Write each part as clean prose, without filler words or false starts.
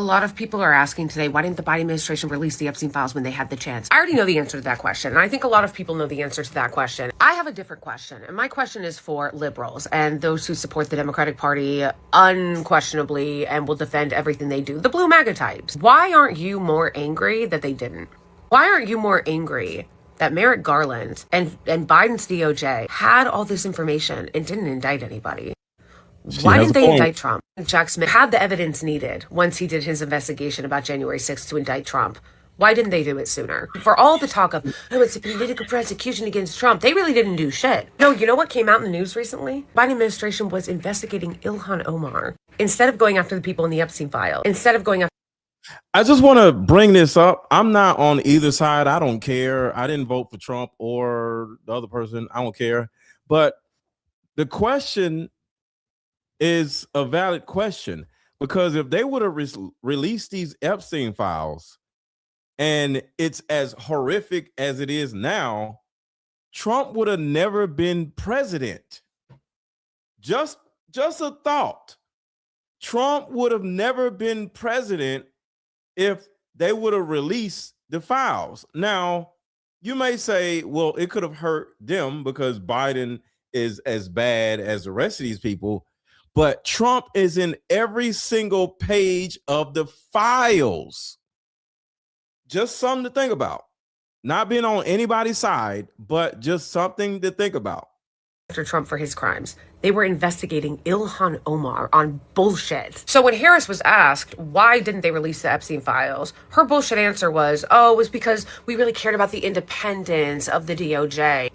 A lot of people are asking today, why didn't the Biden administration release the Epstein files when they had the chance? I already know the answer to that question, and I think a lot of people know the answer to that question. I have a different question, and my question is for liberals and those who support the Democratic Party unquestionably and will defend everything they do, the blue MAGA types. Why aren't you more angry that they didn't? Why aren't you more angry that Merrick Garland and Biden's DOJ had all this information and didn't indict anybody? Why didn't they indict Trump? Jack Smith had the evidence needed once he did his investigation about January 6th to indict Trump. Why didn't they do it sooner? For all the talk of, oh, it's a political prosecution against Trump, they really didn't do shit. No, you know what came out in the news recently? Biden administration was investigating Ilhan Omar instead of going after the people in the Epstein file. Instead of going after... I just want to bring this up. I'm not on either side. I don't care. I didn't vote for Trump or the other person. I don't care. But the question is a valid question, because if they would have released these Epstein files and it's as horrific as it is now, Trump would have never been president. Just a thought. Trump would have never been president if they would have released the files. Now, you may say, well, it could have hurt them because Biden is as bad as the rest of these people. But Trump is in every single page of the files. Just something to think about. Not being on anybody's side, but just something to think about. After Trump for his crimes, they were investigating Ilhan Omar on bullshit. So when Harris was asked, why didn't they release the Epstein files? Her bullshit answer was, oh, it was because we really cared about the independence of the DOJ.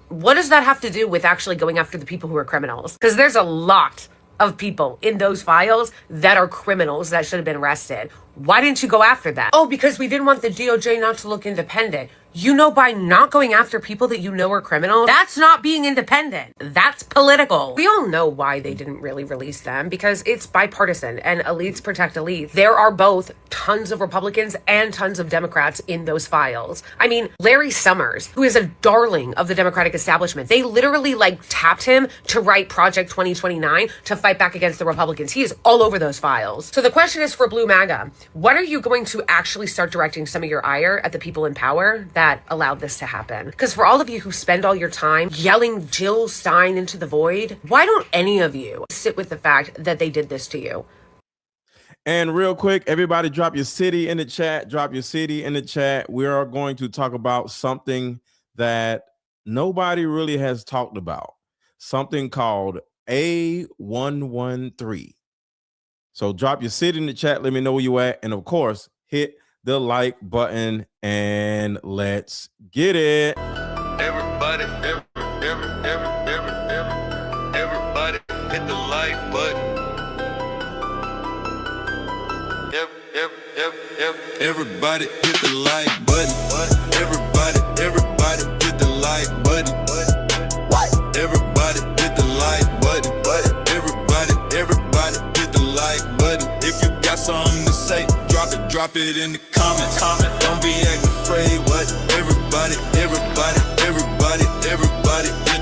What does that have to do with actually going after the people who are criminals? Because there's a lot of people in those files that are criminals that should have been arrested. Why didn't you go after that? Oh, because we didn't want the DOJ not to look independent. You know, by not going after people that you know are criminals, that's not being independent. That's political. We all know why they didn't really release them, because it's bipartisan and elites protect elites. There are both tons of Republicans and tons of Democrats in those files. I mean, Larry Summers, who is a darling of the Democratic establishment, they literally tapped him to write Project 2029 to fight back against the Republicans. He is all over those files. So the question is for Blue MAGA, when are you going to actually start directing some of your ire at the people in power that allowed this to happen? Because for all of you who spend all your time yelling Jill Stein into the void, why don't any of you sit with the fact that they did this to you? And real quick, everybody drop your city in the chat. Drop your city in the chat. We are going to talk about something that nobody really has talked about. Something called A113. So drop your city in the chat. Let me know where you at. And of course, hit the like button and let's get it. Everybody, everybody hit the like button. Everybody hit the like button. Everybody hit the like button. Everybody hit the like button. Everybody hit the like button. If you got something to say, drop it in the comments. Don't be acting afraid. What? Everybody hit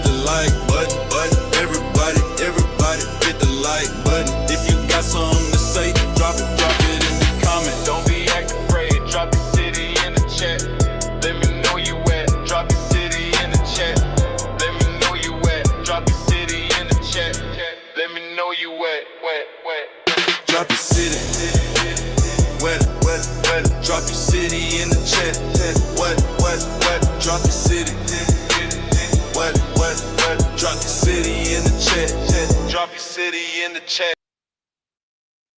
the like button. Everybody hit the like button. If you got something to say, drop it in the comments. Don't be acting afraid. Drop your city in the chat. Let me know you at. Drop your city in the chat. Let me know you at. Drop your city in the chat. Let me know you at. Drop your city. Wet. Drop your city in the chat. What? Drop your city. What? Drop your city in the chat. Drop your city in the chat.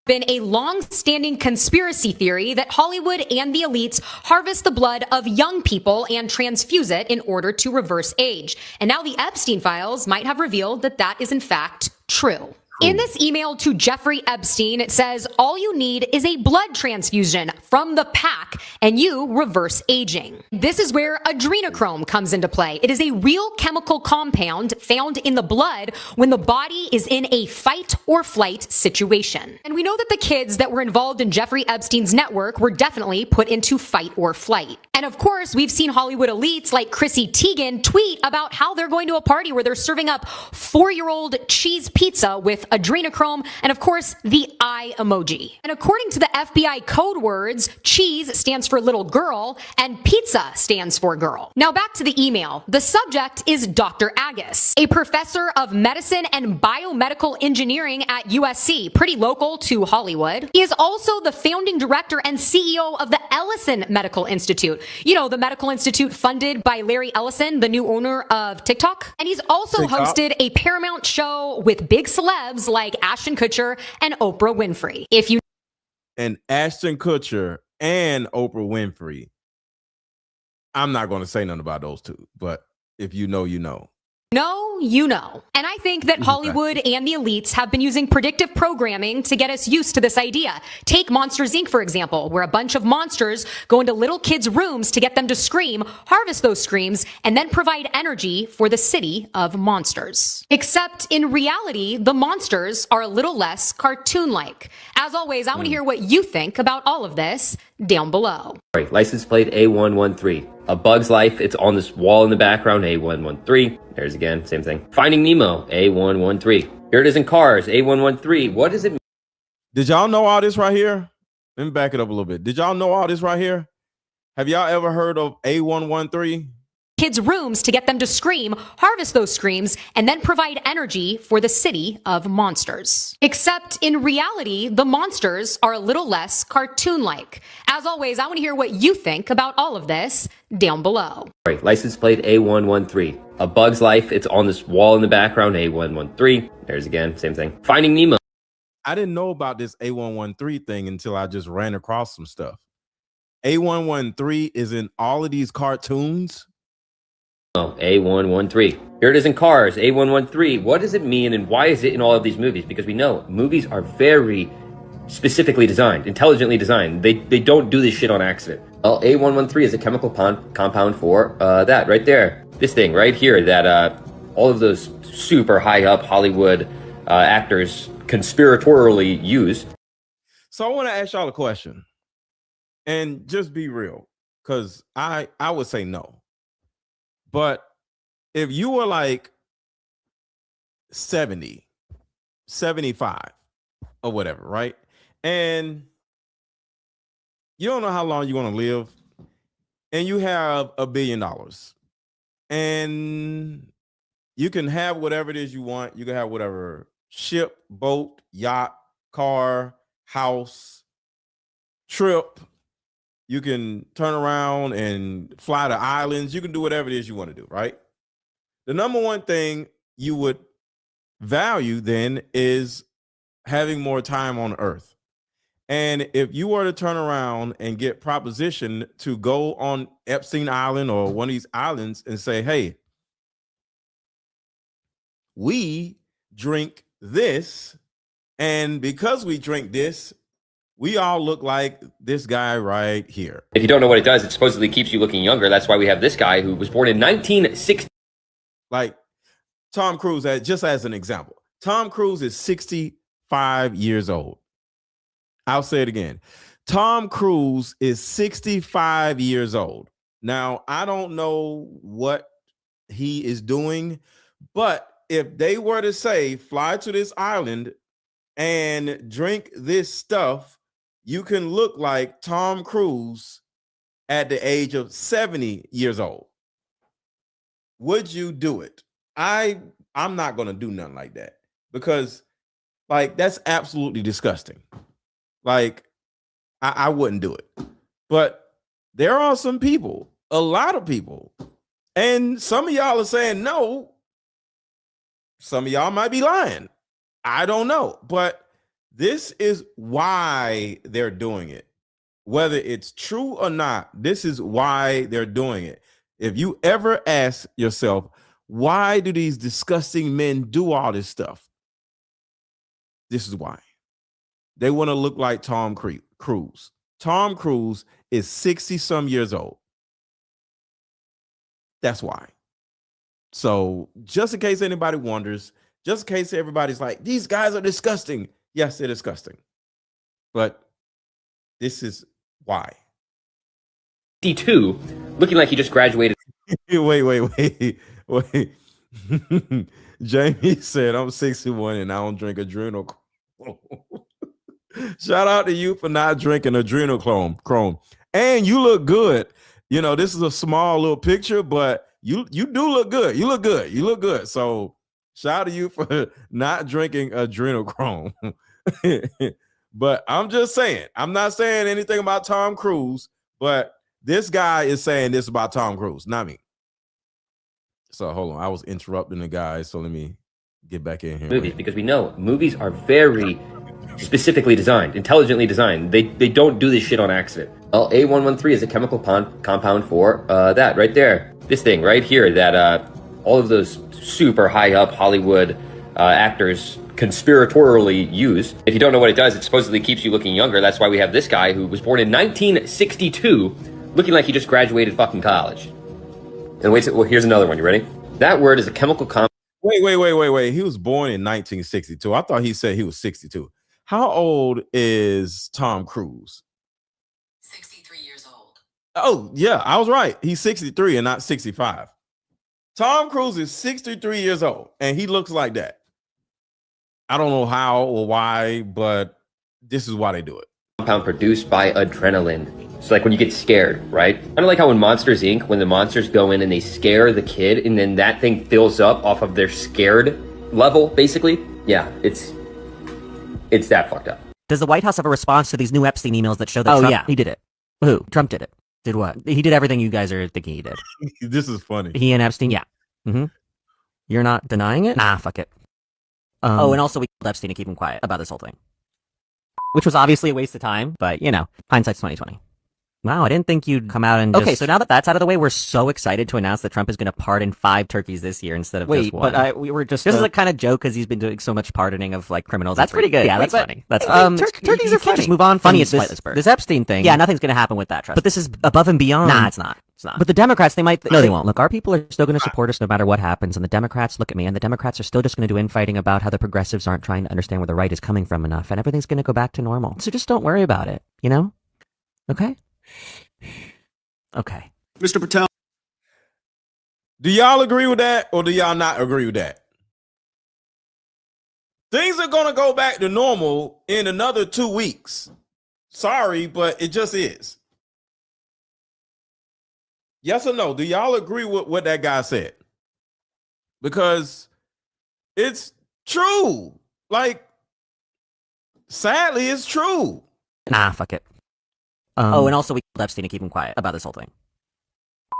Been a long-standing conspiracy theory that Hollywood and the elites harvest the blood of young people and transfuse it in order to reverse age. And now the Epstein files might have revealed that that is in fact true. In this email to Jeffrey Epstein, it says, all you need is a blood transfusion from the pack and you reverse aging. This is where adrenochrome comes into play. It is a real chemical compound found in the blood when the body is in a fight or flight situation. And we know that the kids that were involved in Jeffrey Epstein's network were definitely put into fight or flight. And of course, we've seen Hollywood elites like Chrissy Teigen tweet about how they're going to a party where they're serving up 4-year-old cheese pizza with adrenochrome, and of course, the eye emoji. And according to the FBI code words, cheese stands for little girl and pizza stands for girl. Now back to the email. The subject is Dr. Agus, a professor of medicine and biomedical engineering at USC, pretty local to Hollywood. He is also the founding director and CEO of the Ellison Medical Institute. You know, the medical institute funded by Larry Ellison, the new owner of TikTok. And he's also hosted a Paramount show with big celebs like Ashton Kutcher and Oprah Winfrey. If you And Ashton Kutcher and Oprah Winfrey. I'm not going to say nothing about those two, but if you know, you know. know, you know. And I think that Hollywood and the elites have been using predictive programming to get us used to this idea. Take Monsters, Inc., for example, where a bunch of monsters go into little kids' rooms to get them to scream, harvest those screams, and then provide energy for the city of monsters. Except in reality, the monsters are a little less cartoon-like. As always, I want to hear what you think about all of this down below. Right, license plate A113. A Bug's Life, it's on this wall in the background, A113. There's again, same thing. Finding Nemo, A113. Here it is in Cars, A113. What does it mean? Did y'all know all this right here? Let me back it up a little bit. Did y'all know all this right here? Have y'all ever heard of A113? Kids' rooms to get them to scream, harvest those screams, and then provide energy for the city of monsters. Except in reality, the monsters are a little less cartoon-like. As always, I want to hear what you think about all of this down below. Right, license plate A113. A Bug's Life, it's on this wall in the background, A113. There's again, same thing. Finding Nemo. I didn't know about this A113 thing until I just ran across some stuff. A113 is in all of these cartoons. A113. Here it is in Cars, A113. What does it mean and why is it in all of these movies? Because we know movies are very specifically designed, intelligently designed. They don't do this shit on accident. Well, A113 is a chemical compound for that right there. This thing right here that all of those super high up Hollywood actors conspiratorially use. So I want to ask y'all a question and just be real, because I would say no. But if you were like 70, 75 or whatever, right? And you don't know how long you're going to live, and you have $1 billion, and you can have whatever it is you want. You can have whatever ship, boat, yacht, car, house, trip. You can turn around and fly to islands. You can do whatever it is you want to do, right? The number one thing you would value then is having more time on Earth. And if you were to turn around and get proposition to go on Epstein Island or one of these islands and say, hey, we drink this, and because we drink this, we all look like this guy right here. If you don't know what it does, it supposedly keeps you looking younger. That's why we have this guy who was born in 1960. Like Tom Cruise, just as an example. Tom Cruise is 65 years old. I'll say it again. Tom Cruise is 65 years old. Now, I don't know what he is doing, but if they were to say, fly to this island and drink this stuff, you can look like Tom Cruise at the age of 70 years old. Would you do it? I'm not going to do nothing like that, because like that's absolutely disgusting. Like I wouldn't do it. But there are some people, a lot of people, and some of y'all are saying no. Some of y'all might be lying. I don't know, but this is why they're doing it. Whether it's true or not, this is why they're doing it. If you ever ask yourself, why do these disgusting men do all this stuff? This is why. They want to look like Tom Cruise. Tom Cruise is 60-some years old. That's why. So just in case anybody wonders, just in case everybody's like, these guys are disgusting. Yes, they're disgusting. But this is why. 52, looking like he just graduated. Wait. Jamie said, I'm 61 and I don't drink adrenochrome. Shout out to you for not drinking adrenochrome. And you look good. You know, this is a small little picture, but you do look good. You look good. You look good. So shout out to you for not drinking adrenochrome. But I'm just saying, I'm not saying anything about Tom Cruise, but this guy is saying this about Tom Cruise, not me. So hold on, I was interrupting the guy, so let me get back in here. Movies, because we know movies are very specifically designed, intelligently designed. They don't do this shit on accident. Well, A113 is a chemical compound for that right there. This thing right here that all of those super high up Hollywood actors conspiratorially use. If you don't know what it does, it supposedly keeps you looking younger. That's why we have this guy who was born in 1962 looking like he just graduated fucking college. And wait, well, here's another one. You ready? That word is a chemical compound. Wait. He was born in 1962. I thought he said he was 62. How old is Tom Cruise? 63 years old. Oh, yeah, I was right. He's 63 and not 65. Tom Cruise is 63 years old and he looks like that. I don't know how or why, but this is why they do it. Compound produced by adrenaline. It's like when you get scared, right? Kind of like how in Monsters Inc., when the monsters go in and they scare the kid and then that thing fills up off of their scared level, basically. Yeah, it's that fucked up. Does the White House have a response to these new Epstein emails that show that Trump... yeah, he did it. Who? Trump did it. Did what? He did everything you guys are thinking he did. This is funny. He and Epstein? Yeah. Mm-hmm. You're not denying it? Nah, fuck it. And also we told Epstein to keep him quiet about this whole thing. Which was obviously a waste of time, but, you know, hindsight's 2020. Wow, I didn't think you'd come out and Okay, so now that that's out of the way, we're so excited to announce that Trump is going to pardon 5 turkeys this year instead of just one. But we were just... This is a kind of joke because he's been doing so much pardoning of, like, criminals. That's pretty good. Yeah, that's funny. That's funny. Turkeys are funny. Just move on. Funny as this Epstein thing. Yeah, nothing's going to happen with that, trust But this is above and beyond. Nah, it's not. It's not. But the Democrats, they might... No, they won't. Look, our people are still going to support us no matter what happens. And the Democrats, look at me, and the Democrats are still just going to do infighting about how the progressives aren't trying to understand where the right is coming from enough. And everything's going to go back to normal. So just don't worry about it, you know? Okay? Okay. Mr. Patel. Do y'all agree with that or do y'all not agree with that? Things are going to go back to normal in another 2 weeks. Sorry, but it just is. Yes or no? Do y'all agree with what that guy said? Because it's true. Like, sadly, it's true. Nah, fuck it. And also we told Epstein to keep him quiet about this whole thing.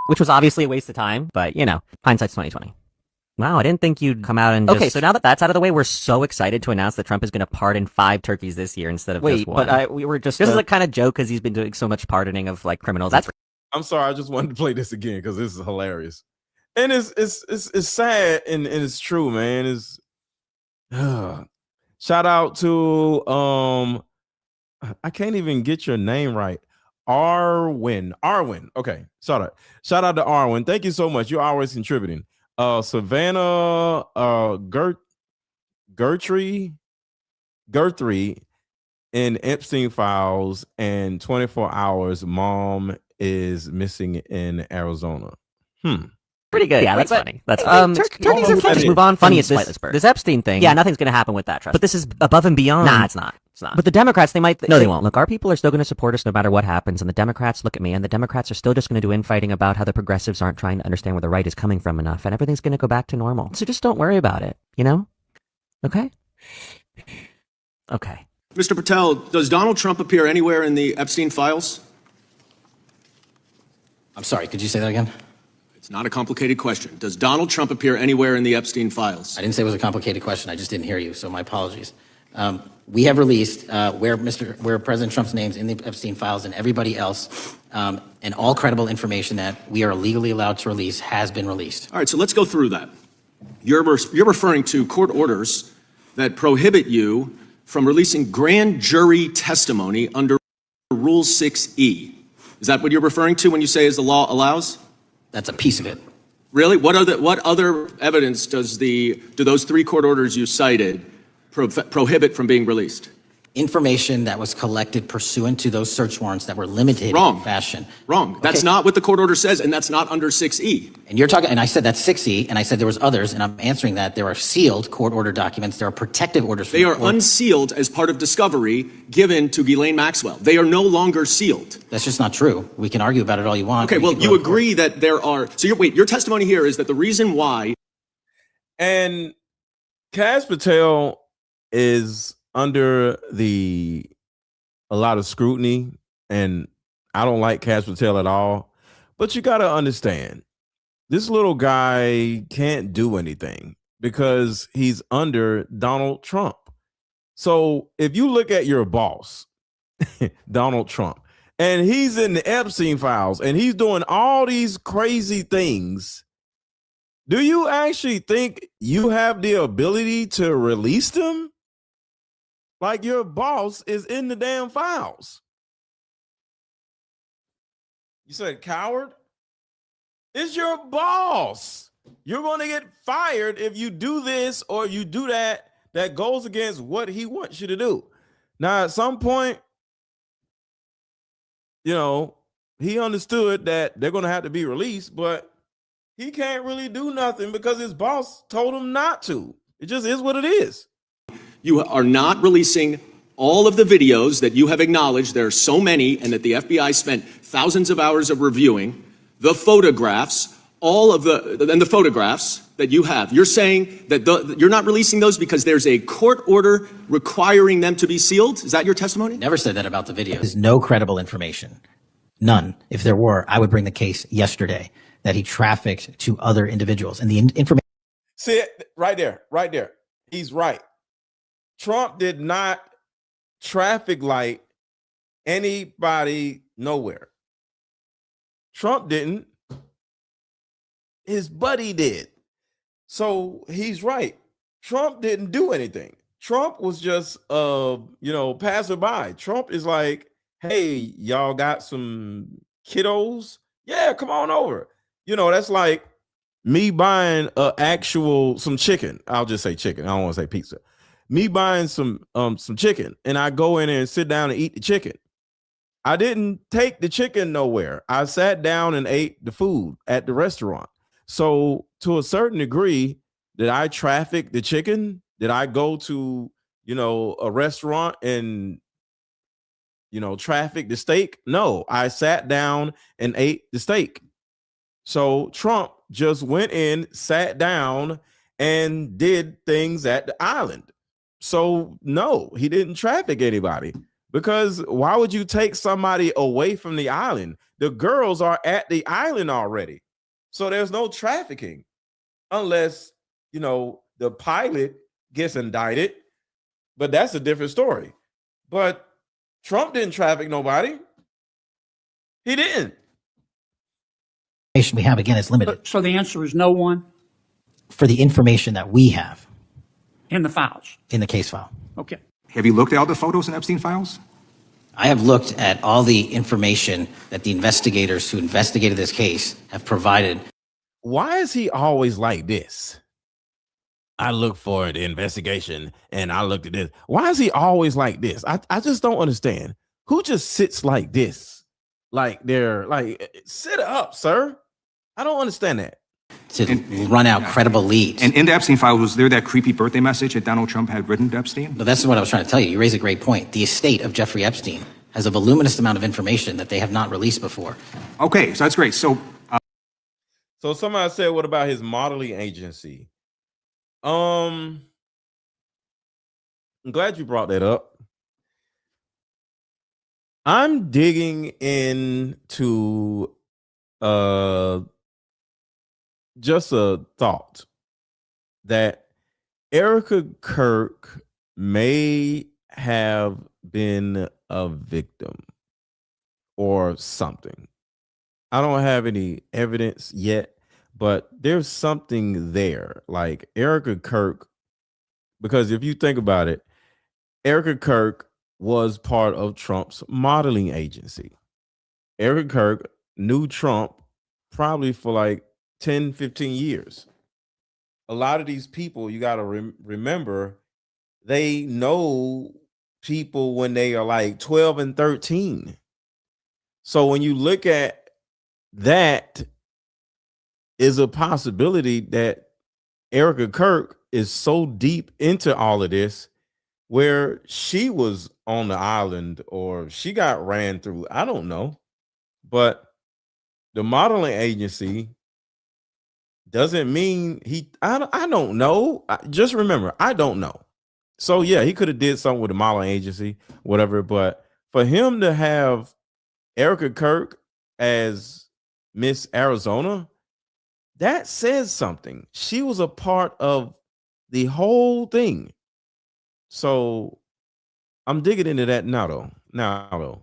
Which was obviously a waste of time, but, you know, hindsight's 2020. Wow, I didn't think you'd come out and Okay, so now that that's out of the way, we're so excited to announce that Trump is going to pardon 5 turkeys this year instead of just one. But we were just... This is a kind of joke because he's been doing so much pardoning of, like, criminals. I'm sorry, I just wanted to play this again because this is hilarious. And it's sad and it's true, man. It's shout out to I can't even get your name right. Arwin. Okay. Shout out to Arwin. Thank you so much. You're always contributing. Savannah Guthrie in Epstein files and 24 hours mom is missing in Arizona. Pretty good. Yeah, that's funny. That's turkeys are funny. Just move on. Funny as this Epstein thing. Yeah, nothing's going to happen with that, trust But this is above and beyond. Nah, it's not. It's not. But the Democrats, they might... No, they won't. Look, our people are still going to support us no matter what happens. And the Democrats, look at me, and the Democrats are still just going to do infighting about how the progressives aren't trying to understand where the right is coming from enough. And everything's going to go back to normal. So just don't worry about it, you know? Okay? Okay. Mr. Patel, does Donald Trump appear anywhere in the Epstein files? I'm sorry, could you say that again? It's not a complicated question. Does Donald Trump appear anywhere in the Epstein files? I didn't say it was a complicated question. I just didn't hear you, so my apologies. We have released where President Trump's name's in the Epstein files and everybody else, and all credible information that we are legally allowed to release has been released. All right, so let's go through that. You're referring to court orders that prohibit you from releasing grand jury testimony under Rule 6E. Is that what you're referring to when you say as the law allows? That's a piece of it. Really? What other evidence do those 3 court orders you cited prohibit from being released? Information that was collected pursuant to those search warrants that were limited Wrong. in fashion. Wrong. That's Okay. not what the court order says, and that's not under 6E. And you're talking, and I said that's 6E, and I said there was others, and I'm answering that. There are sealed court order documents. There are protective orders. From They the are court. unsealed as part of discovery given to Ghislaine Maxwell. They are no longer sealed. That's just not true. We can argue about it all you want. Okay, We well, can you go to court. agree that there are. So your testimony here is that the reason why. And Kaz Patel is under a lot of scrutiny, and I don't like Kaz Patel at all. But you got to understand, this little guy can't do anything because he's under Donald Trump. So if you look at your boss, Donald Trump, and he's in the Epstein files and he's doing all these crazy things, do you actually think you have the ability to release them? Like, your boss is in the damn files. You said coward? It's your boss. You're going to get fired if you do this or you do that goes against what he wants you to do. Now, at some point, he understood that they're going to have to be released, but he can't really do nothing because his boss told him not to. It just is what it is. You are not releasing all of the videos that you have acknowledged. There are so many, and that the FBI spent thousands of hours of reviewing. The photographs, the photographs that you have. You're saying that you're not releasing those because there's a court order requiring them to be sealed? Is that your testimony? Never said that about the video. There's no credible information. None. If there were, I would bring the case yesterday that he trafficked to other individuals. And the information. See it right there. He's right. Trump did not traffic light anybody nowhere. Trump didn't. His buddy did. So he's right. Trump didn't do anything. Trump was just passerby. Trump is like, hey, y'all got some kiddos? Yeah, come on over. That's like me buying some chicken. I'll just say chicken. I don't want to say pizza. Me buying some chicken, and I go in there and sit down and eat the chicken. I didn't take the chicken nowhere. I sat down and ate the food at the restaurant. So to a certain degree, did I traffic the chicken? Did I go to, a restaurant and, traffic the steak? No, I sat down and ate the steak. So Trump just went in, sat down, and did things at the island. So no, he didn't traffic anybody, because why would you take somebody away from the island? The girls are at the island already. So there's no trafficking unless, the pilot gets indicted, but that's a different story. But Trump didn't traffic nobody. He didn't. We have, again, is limited. So the answer is no one For the information that we have in the files. in the case file. Okay. Have you looked at all the photos in Epstein files? I have looked at all the information that the investigators who investigated this case have provided. Why is he always like this? I look for the investigation and I looked at this. Why is he always like this? I just don't understand. Who just sits like this? Like they're like, sit up, sir. I don't understand that. To run out credible leads. And in the Epstein files, was there that creepy birthday message that Donald Trump had written to Epstein? But that's what I was trying to tell you. You raise a great point. The estate of Jeffrey Epstein has a voluminous amount of information that they have not released before. Okay, so that's great. So Somebody said, what about his modeling agency? I'm glad you brought that up. I'm digging into just a thought that Erica Kirk may have been a victim or something. I don't have any evidence yet, but there's something there. Like Erica Kirk, because if you think about it, Erica Kirk was part of Trump's modeling agency. Erica Kirk knew Trump probably for like 10, 15 years. A lot of these people, you got to remember, they know people when they are like 12 and 13. So when you look at that, is a possibility that Erica Kirk is so deep into all of this where she was on the island or she got ran through. I don't know. But the modeling agency doesn't mean I don't know. Just remember, I don't know. So yeah, he could have did something with the modeling agency, whatever. But for him to have Erica Kirk as Miss Arizona, that says something. She was a part of the whole thing. So I'm digging into that now, though.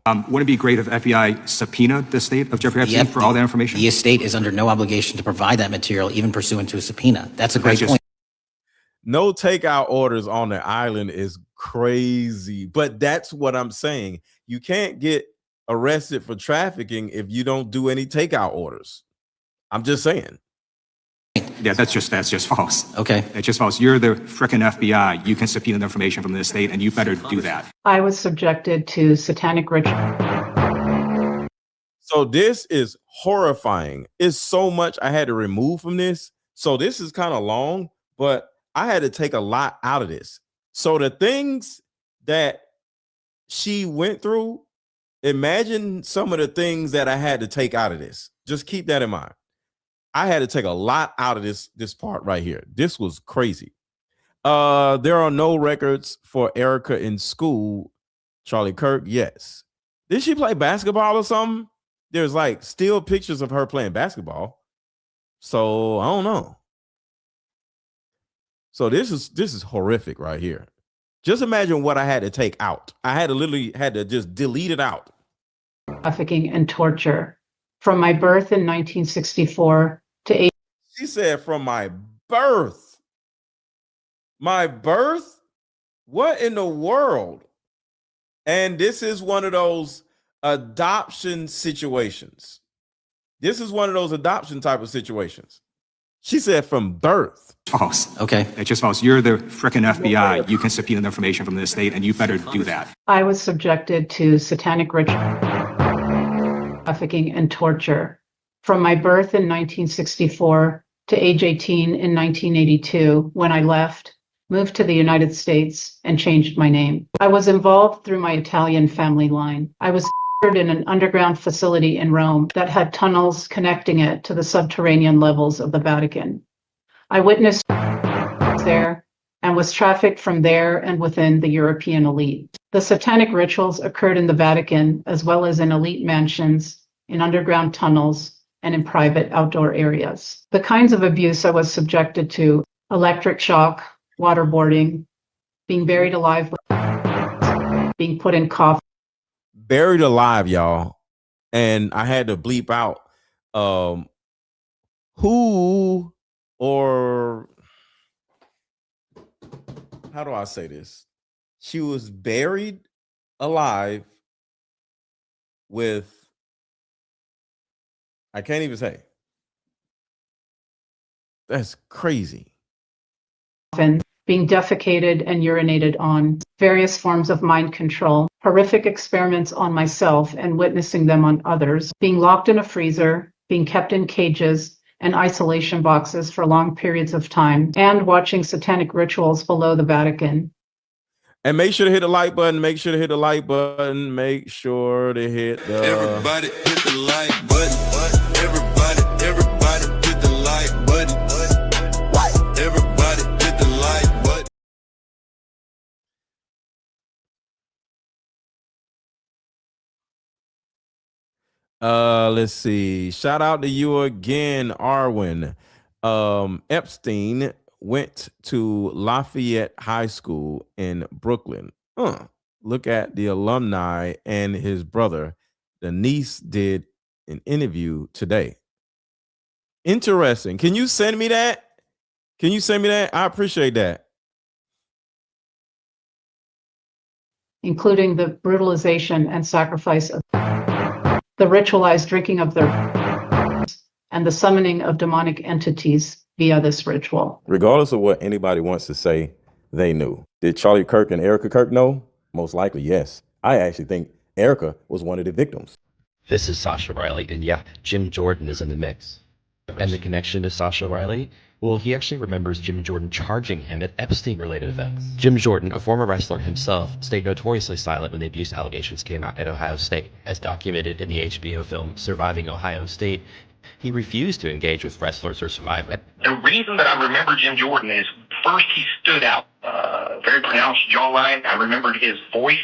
Wouldn't it be great if FBI subpoenaed the estate of Jeffrey Epstein for all that information? The estate is under no obligation to provide that material, even pursuant to a subpoena. That's a great point. No takeout orders on the island is crazy, but that's what I'm saying. You can't get arrested for trafficking if you don't do any takeout orders. I'm just saying. Yeah, that's just false. Okay. That's just false. You're the frickin' FBI. You can subpoena the information from the estate, and you better do that. I was subjected to satanic ritual. So this is horrifying. It's so much I had to remove from this. So this is kind of long, but I had to take a lot out of this. So the things that she went through, imagine some of the things that I had to take out of this. Just keep that in mind. I had to take a lot out of this part right here. This was crazy. There are no records for Erica in school. Charlie Kirk, yes. Did she play basketball or something? There's like still pictures of her playing basketball. So I don't know. So this is horrific right here. Just imagine what I had to take out. I had to just delete it out. Trafficking and torture. From my birth in 1964 to age. She said from my birth. My birth? What in the world? And this is one of those adoption situations. This is one of those adoption type of situations. She said from birth. False. Okay. It's just false. You're the frickin' FBI. You can subpoena the information from the estate, and you better do that. I was subjected to satanic ritual, trafficking, and torture. From my birth in 1964 to age 18 in 1982, when I left, moved to the United States, and changed my name. I was involved through my Italian family line. I was in an underground facility in Rome that had tunnels connecting it to the subterranean levels of the Vatican. I witnessed there and was trafficked from there and within the European elite. The satanic rituals occurred in the Vatican as well as in elite mansions, in underground tunnels, and in private outdoor areas. The kinds of abuse I was subjected to: electric shock, waterboarding, being buried alive, being put in coffins. Buried alive, y'all. And I had to bleep out who, or how do I say this? She was buried alive with, I can't even say. That's crazy. Being defecated and urinated on, various forms of mind control, horrific experiments on myself and witnessing them on others, being locked in a freezer, being kept in cages and isolation boxes for long periods of time, and watching satanic rituals below the Vatican. And make sure to hit the like button. Make sure to hit the like button. Make sure to hit the... Everybody hit the like button. Everybody hit the like button. Everybody hit the like button. Let's see. Shout out to you again, Arwen. Epstein went to Lafayette High School in Brooklyn. Look at the alumni and his brother. The niece did an interview today. Interesting. Can you send me that? I appreciate that. Including the brutalization and sacrifice of the ritualized drinking of their and the summoning of demonic entities via this ritual. Regardless of what anybody wants to say, they knew. Did Charlie Kirk and Erica Kirk know? Most likely, yes. I actually think Erica was one of the victims. This is Sasha Riley, and yeah, Jim Jordan is in the mix. And the connection to Sasha Riley? Well, he actually remembers Jim Jordan charging him at Epstein-related events. Jim Jordan, a former wrestler himself, stayed notoriously silent when the abuse allegations came out at Ohio State. As documented in the HBO film Surviving Ohio State, he refused to engage with wrestlers or survivors. The reason that I remember Jim Jordan is, first, he stood out, very pronounced jawline. I remembered his voice,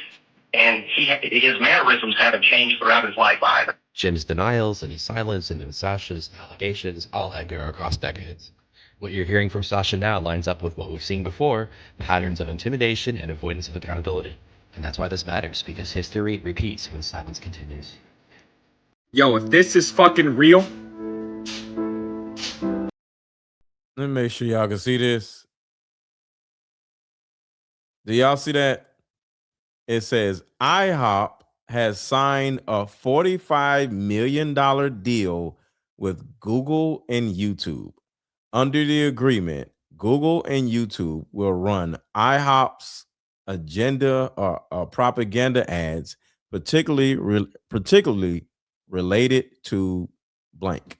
and his mannerisms haven't changed throughout his life either. Jim's denials and his silence and then Sasha's allegations all had to go across decades. What you're hearing from Sasha now lines up with what we've seen before, patterns of intimidation and avoidance of accountability. And that's why this matters, because history repeats when silence continues. Yo, if this is fucking real. Let me make sure y'all can see this. Do y'all see that? It says IHOP has signed a $45 million deal with Google and YouTube. Under the agreement, Google and YouTube will run IHOP's agenda or propaganda ads, particularly related to blank.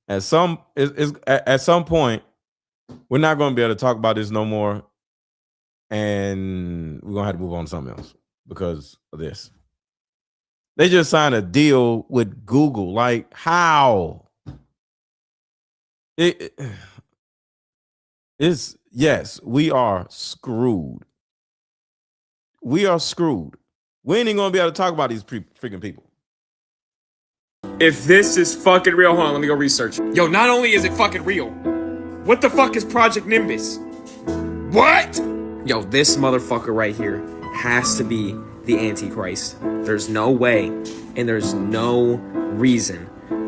At some point, we're not going to be able to talk about this no more, and we're going to have to move on to something else because of this. They just signed a deal with Google. Like, how? It's yes, we are screwed. We are screwed. We ain't even gonna be able to talk about these freaking people. If this is fucking real, hold on, let me go research. Yo, not only is it fucking real, what the fuck is Project Nimbus? What? Yo, this motherfucker right here has to be the Antichrist. There's no way, and there's no reason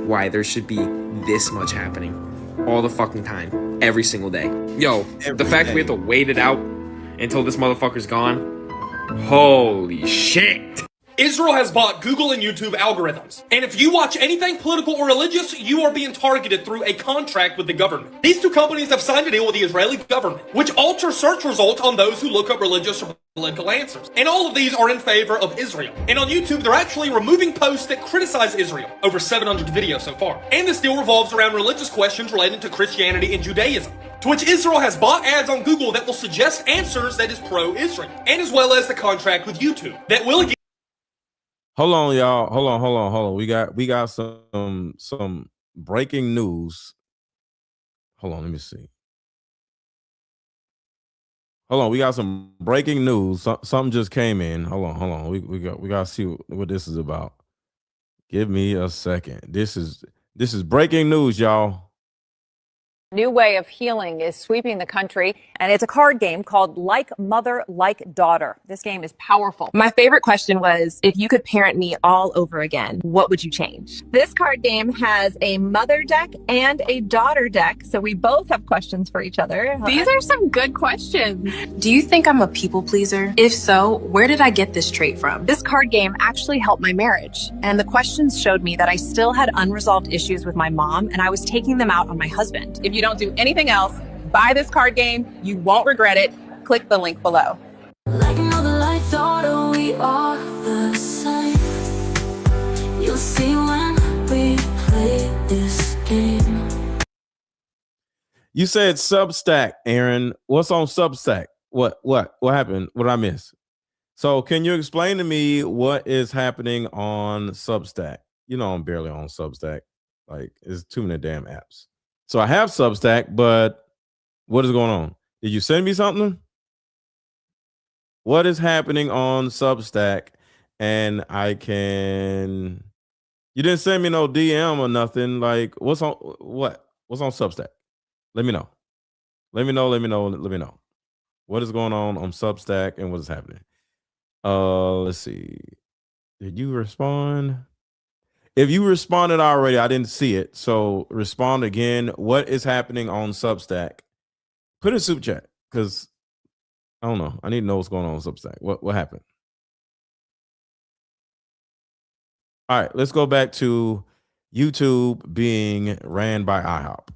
why there should be this much happening all the fucking time, every single day. Yo, the fact that we have to wait it out until this motherfucker's gone, holy shit. Israel has bought Google and YouTube algorithms. And if you watch anything political or religious, you are being targeted through a contract with the government. These two companies have signed a deal with the Israeli government, which alters search results on those who look up religious or political answers. And all of these are in favor of Israel. And on YouTube, they're actually removing posts that criticize Israel. Over 700 videos so far. And this deal revolves around religious questions related to Christianity and Judaism, to which Israel has bought ads on Google that will suggest answers that is pro-Israel. And as well as the contract with YouTube that will again. Hold on, y'all. Hold on. We got some breaking news. Hold on, let me see. Hold on, we got some breaking news. Something just came in. Hold on. We got to see what this is about. Give me a second. This is breaking news, y'all. New way of healing is sweeping the country, and it's a card game called Like Mother, Like Daughter. This game is powerful. My favorite question was, if you could parent me all over again, what would you change? This card game has a mother deck and a daughter deck, so we both have questions for each other. These are some good questions. Do you think I'm a people pleaser? If so, where did I get this trait from? This card game actually helped my marriage, and the questions showed me that I still had unresolved issues with my mom, and I was taking them out on my husband. If you don't do anything else, buy this card game. You won't regret it. Click the link below. Like mother, like daughter, we are the same. You'll see when we play this game. You said Substack, Aaron. What's on Substack? What happened? What did I miss? So can you explain to me what is happening on Substack? You know, I'm barely on Substack. Like, it's too many damn apps. So I have Substack, but what is going on? Did you send me something? What is happening on Substack? And you didn't send me no DM or nothing. Like, what's on Substack? Let me know. Let me know. What is going on Substack and what is happening? Let's see. Did you respond? If you responded already, I didn't see it. So respond again. What is happening on Substack? Put in super chat because I don't know. I need to know what's going on Substack. What happened? All right, let's go back to YouTube being ran by IHOP.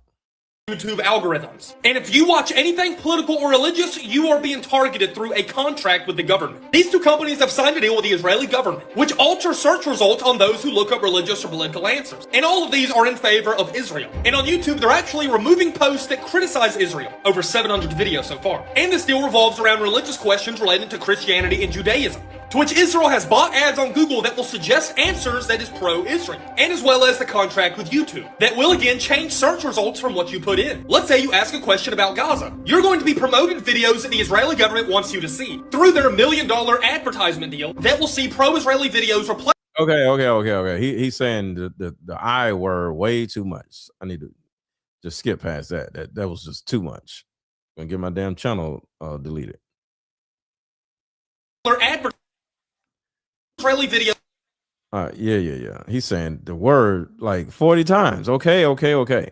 YouTube algorithms. And if you watch anything political or religious, you are being targeted through a contract with the government. These two companies have signed a deal with the Israeli government, which alters search results on those who look up religious or political answers. And all of these are in favor of Israel. And on YouTube, they're actually removing posts that criticize Israel. Over 700 videos so far. And this deal revolves around religious questions related to Christianity and Judaism, to which Israel has bought ads on Google that will suggest answers that is pro-Israel, and as well as the contract with YouTube that will again change search results from what you put in. Let's say you ask a question about Gaza. You're going to be promoted videos that the Israeli government wants you to see through their $1 million advertisement deal that will see pro-Israeli videos replace. Okay. He's saying the I word way too much. I need to just skip past that. That was just too much. I'm gonna get my damn channel deleted. Israeli video. Yeah. He's saying the word like 40 times. Okay.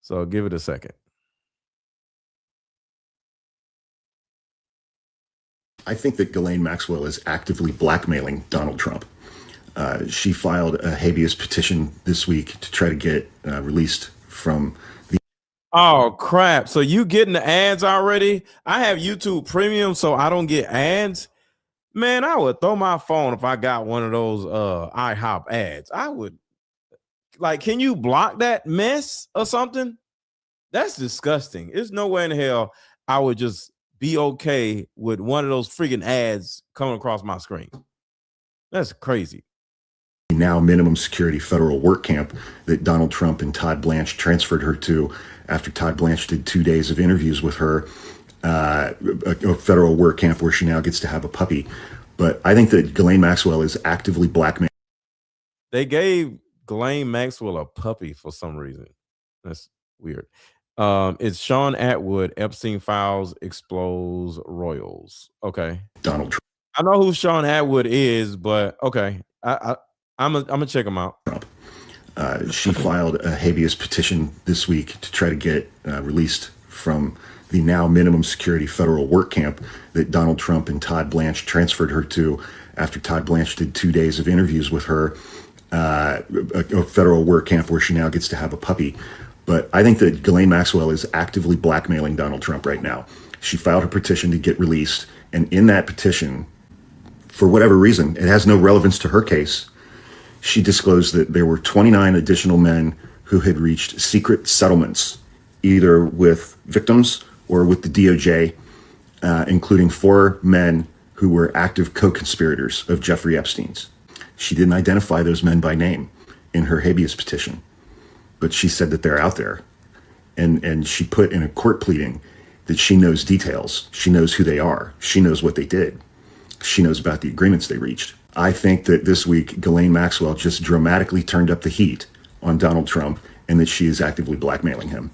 So give it a second. I think that Ghislaine Maxwell is actively blackmailing Donald Trump. She filed a habeas petition this week to try to get released from the. Oh crap! So you getting the ads already? I have YouTube Premium, so I don't get ads. Man, I would throw my phone if I got one of those IHOP ads. I would, like, can you block that mess or something? That's disgusting. There's no way in hell I would just be okay with one of those freaking ads coming across my screen. That's crazy. Now minimum security federal work camp that Donald Trump and Todd Blanche transferred her to after Todd Blanche did 2 days of interviews with her. A federal work camp where she now gets to have a puppy. But I think that Ghislaine Maxwell is actively blackmailing. They gave Ghislaine Maxwell a puppy for some reason. That's weird. It's Sean Atwood, Epstein Files, Expose Royals. Okay. Donald Trump. I know who Sean Atwood is, but okay. I'm gonna check him out. She filed a habeas petition this week to try to get released from the now minimum security federal work camp that Donald Trump and Todd Blanche transferred her to after Todd Blanche did 2 days of interviews with her. A federal work camp where she now gets to have a puppy. But I think that Ghislaine Maxwell is actively blackmailing Donald Trump right now. She filed her petition to get released, and in that petition, for whatever reason, it has no relevance to her case, she disclosed that there were 29 additional men who had reached secret settlements, either with victims or with the DOJ, including 4 men who were active co-conspirators of Jeffrey Epstein's. She didn't identify those men by name in her habeas petition, but she said that they're out there. And she put in a court pleading that she knows details. She knows who they are. She knows what they did. She knows about the agreements they reached. I think that this week, Ghislaine Maxwell just dramatically turned up the heat on Donald Trump and that she is actively blackmailing him.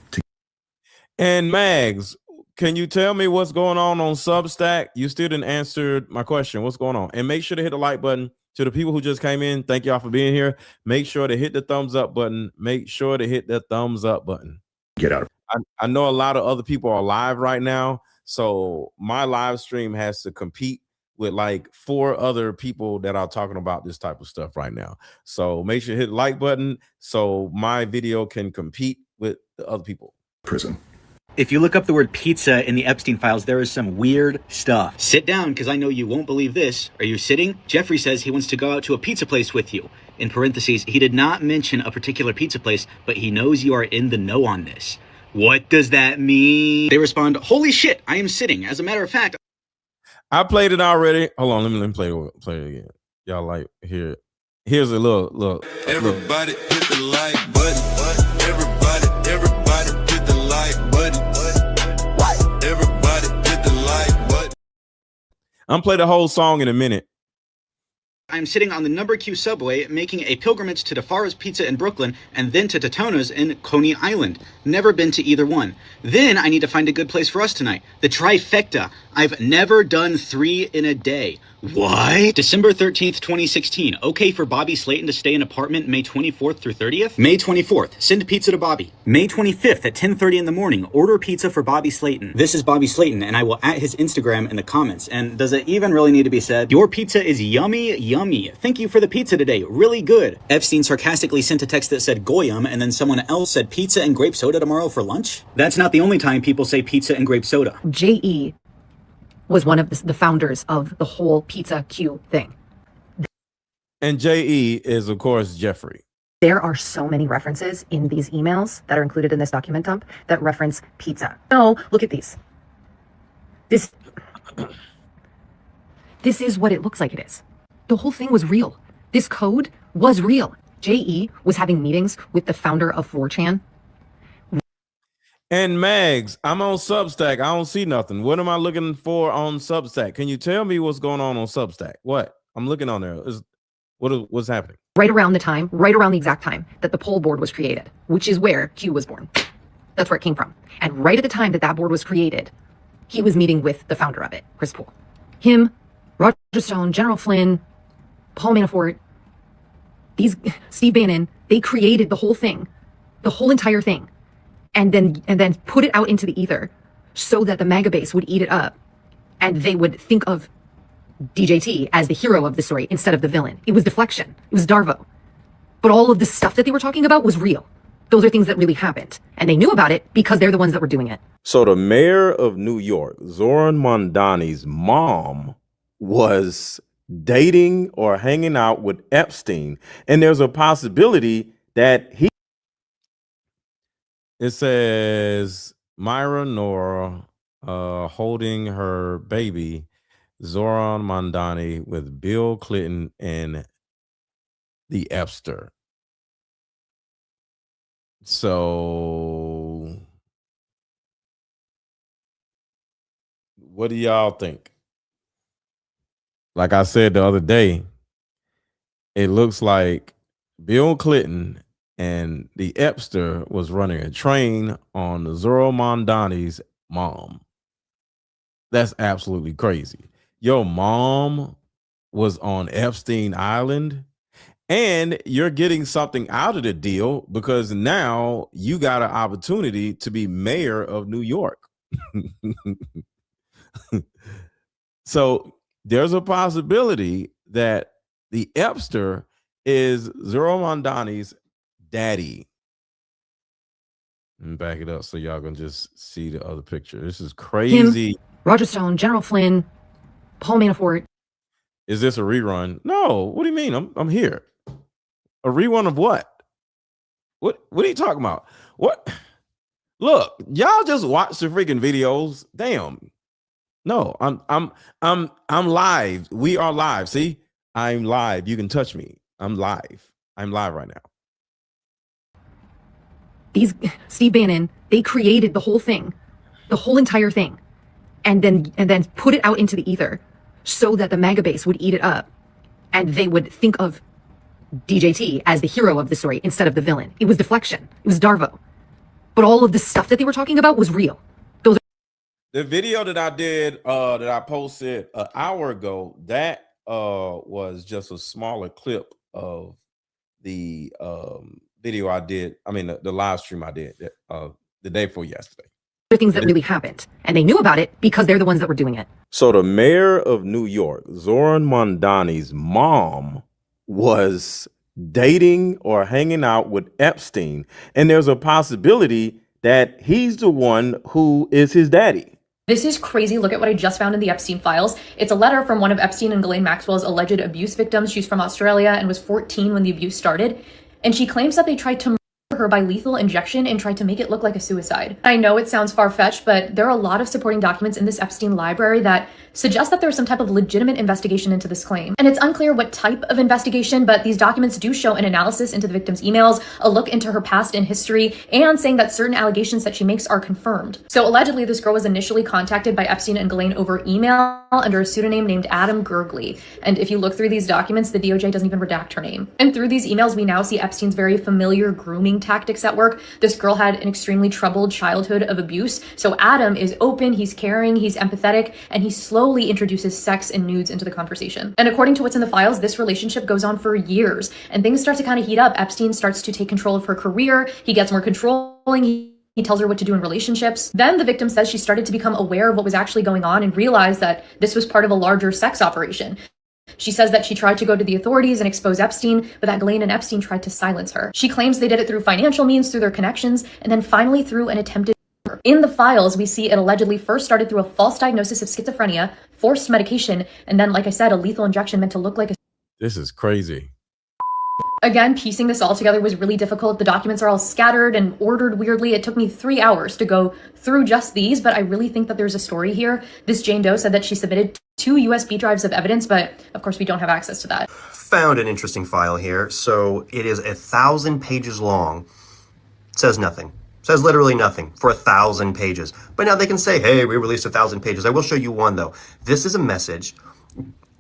And Mags, can you tell me what's going on Substack? You still didn't answer my question. What's going on? And make sure to hit the like button. To the people who just came in, thank y'all for being here. Make sure to hit the thumbs up button. Make sure to hit the thumbs up button. Get out. I know a lot of other people are live right now, so my live stream has to compete with like 4 other people that are talking about this type of stuff right now. So make sure to hit the like button so my video can compete with the other people. Prison. If you look up the word pizza in the Epstein files, there is some weird stuff. Sit down, because I know you won't believe this. Are you sitting? Jeffrey says he wants to go out to a pizza place with you. In parentheses, he did not mention a particular pizza place, but he knows you are in the know on this. What does that mean? They respond, holy shit, I am sitting. As a matter of fact, I played it already. Hold on, let me play it again. Y'all like here. Here's a little. Everybody hit the like button. Everybody hit the like button. Everybody hit the like button. I'm play the whole song in a minute. I'm sitting on the number Q subway making a pilgrimage to DeFara's Pizza in Brooklyn and then to Totona's in Coney Island. Never been to either one. Then I need to find a good place for us tonight. The trifecta. I've never done 3 in a day. What? December 13th, 2016. Okay for Bobby Slayton to stay in apartment May 24th through 30th? May 24th. Send pizza to Bobby. May 25th at 10:30 in the morning. Order pizza for Bobby Slayton. This is Bobby Slayton, and I will at his Instagram in the comments. And does it even really need to be said? Your pizza is yummy, yummy. Yummy. Thank you for the pizza today. Really good. Epstein sarcastically sent a text that said goyim, and then someone else said pizza and grape soda tomorrow for lunch? That's not the only time people say pizza and grape soda. J.E. was one of the founders of the whole pizza Q thing. And J.E. is, of course, Jeffrey. There are so many references in these emails that are included in this document dump that reference pizza. No, look at these. This is what it looks like it is. The whole thing was real. This code was real. J.E. was having meetings with the founder of 4chan. And Mags, I'm on Substack. I don't see nothing. What am I looking for on Substack? Can you tell me what's going on Substack? What? I'm looking on there. What's happening? Right around the exact time that the poll board was created, which is where Q was born. That's where it came from. And right at the time that board was created, he was meeting with the founder of it, Chris Poole. Him, Roger Stone, General Flynn, Paul Manafort, Steve Bannon, they created the whole thing, the whole entire thing, and then put it out into the ether so that the MAGA base would eat it up and they would think of DJT as the hero of the story instead of the villain. It was deflection. It was Darvo. But all of the stuff that they were talking about was real. Those are things that really happened. And they knew about it because they're the ones that were doing it. So the mayor of New York, Zoran Mondani's mom, was dating or hanging out with Epstein. And there's a possibility that it says Myra Nora holding her baby, Zoran Mondani, with Bill Clinton and the Epster. So what do y'all think? Like I said the other day, it looks like Bill Clinton and the Epster was running a train on Zoran Mondani's mom. That's absolutely crazy. Your mom was on Epstein Island, and you're getting something out of the deal because now you got an opportunity to be mayor of New York. So there's a possibility that the Epster is Zoran Mondani's daddy. And back it up so y'all can just see the other picture. This is crazy. Him, Roger Stone, General Flynn, Paul Manafort. Is this a rerun? No. What do you mean? I'm here. A rerun of what? What are you talking about? What? Look, y'all just watch the freaking videos. Damn. No, I'm live. We are live. See? I'm live. You can touch me. I'm live. I'm live right now. Steve Bannon, they created the whole thing, the whole entire thing, and then put it out into the ether so that the MAGA base would eat it up and they would think of DJT as the hero of the story instead of the villain. It was deflection. It was Darvo. But all of the stuff that they were talking about was real. The video that I did, that I posted an hour ago, that was just a smaller clip of the video I did. I mean, the live stream I did the day before yesterday. Things that really happened, and they knew about it because they're the ones that were doing it. So the mayor of New York, Zoran Mondani's mom, was dating or hanging out with Epstein, and there's a possibility that he's the one who is his daddy. This is crazy. Look at what I just found in the Epstein files. It's a letter from one of Epstein and Ghislaine Maxwell's alleged abuse victims. She's from Australia and was 14 when the abuse started. And she claims that they tried to murder her by lethal injection and tried to make it look like a suicide. I know it sounds far-fetched, but there are a lot of supporting documents in this Epstein library that suggest that there's some type of legitimate investigation into this claim. And it's unclear what type of investigation, but these documents do show an analysis into the victim's emails, a look into her past and history, and saying that certain allegations that she makes are confirmed. So allegedly, this girl was initially contacted by Epstein and Ghislaine over email under a pseudonym named Adam Gurgley. And if you look through these documents, the DOJ doesn't even redact her name. And through these emails, we now see Epstein's very familiar grooming tactics at work. This girl had an extremely troubled childhood of abuse. So Adam is open, he's caring, he's empathetic, and he slowly introduces sex and nudes into the conversation. And according to what's in the files, this relationship goes on for years, and things start to kind of heat up. Epstein starts to take control of her career. He gets more controlling. He tells her what to do in relationships. Then the victim says she started to become aware of what was actually going on and realized that this was part of a larger sex operation. She says that she tried to go to the authorities and expose Epstein, but that Ghislaine and Epstein tried to silence her. She claims they did it through financial means, through their connections, and then finally through an attempted murder. In the files, we see it allegedly first started through a false diagnosis of schizophrenia, forced medication, and then, like I said, a lethal injection meant to look like a... This is crazy. Again, piecing this all together was really difficult. The documents are all scattered and ordered weirdly. It took me 3 hours to go through just these, but I really think that there's a story here. This Jane Doe said that she submitted 2 USB drives of evidence, but of course we don't have access to that. Found an interesting file here. So it is 1,000 pages long. Says nothing. Says literally nothing for 1,000 pages. But now they can say, hey, we released 1,000 pages. I will show you one though. This is a message.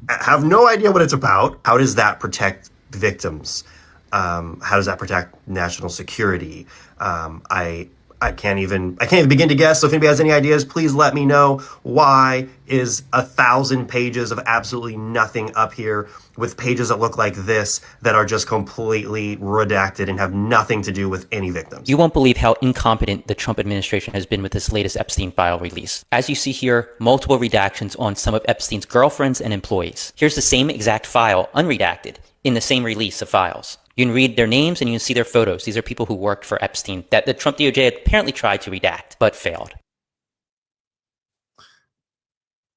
I have no idea what it's about. How does that protect victims? How does that protect national security? I can't even begin to guess. So if anybody has any ideas, please let me know. Why is 1,000 pages of absolutely nothing up here with pages that look like this that are just completely redacted and have nothing to do with any victims? You won't believe how incompetent the Trump administration has been with this latest Epstein file release. As you see here, multiple redactions on some of Epstein's girlfriends and employees. Here's the same exact file, unredacted, in the same release of files. You can read their names and you can see their photos. These are people who worked for Epstein that the Trump DOJ had apparently tried to redact, but failed.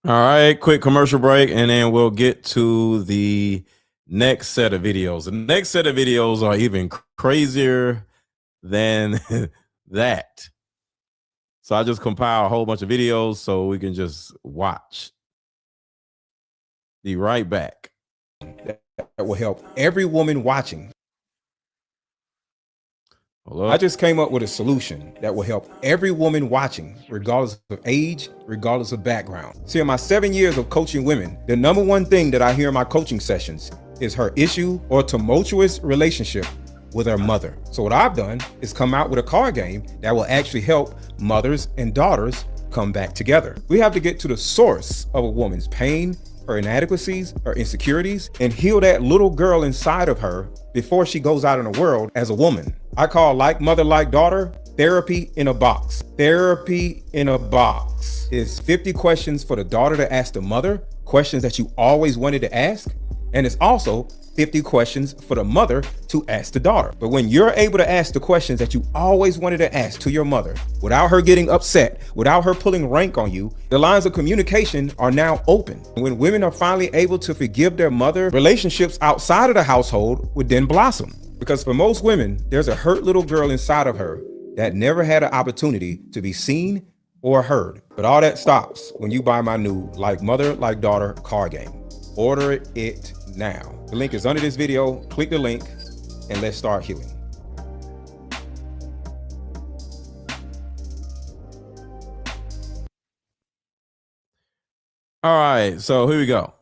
All right, quick commercial break, and then we'll get to the next set of videos. The next set of videos are even crazier than that. So I just compile a whole bunch of videos so we can just watch. Be right back. That will help every woman watching. Hello? I just came up with a solution that will help every woman watching, regardless of age, regardless of background. See, in my 7 years of coaching women, the number one thing that I hear in my coaching sessions is her issue or tumultuous relationship with her mother. So what I've done is come out with a card game that will actually help mothers and daughters come back together. We have to get to the source of a woman's pain, her inadequacies, her insecurities, and heal that little girl inside of her before she goes out in the world as a woman. I call Like Mother, Like Daughter, therapy in a box. Therapy in a box is 50 questions for the daughter to ask the mother, questions that you always wanted to ask. And it's also 50 questions for the mother to ask the daughter. But when you're able to ask the questions that you always wanted to ask to your mother, without her getting upset, without her pulling rank on you, the lines of communication are now open. When women are finally able to forgive their mother, relationships outside of the household would then blossom. Because for most women, there's a hurt little girl inside of her that never had an opportunity to be seen or heard. But all that stops when you buy my new Like Mother, Like Daughter card game. Order it now. The link is under this video. Click the link and let's start healing. All right, so here we go.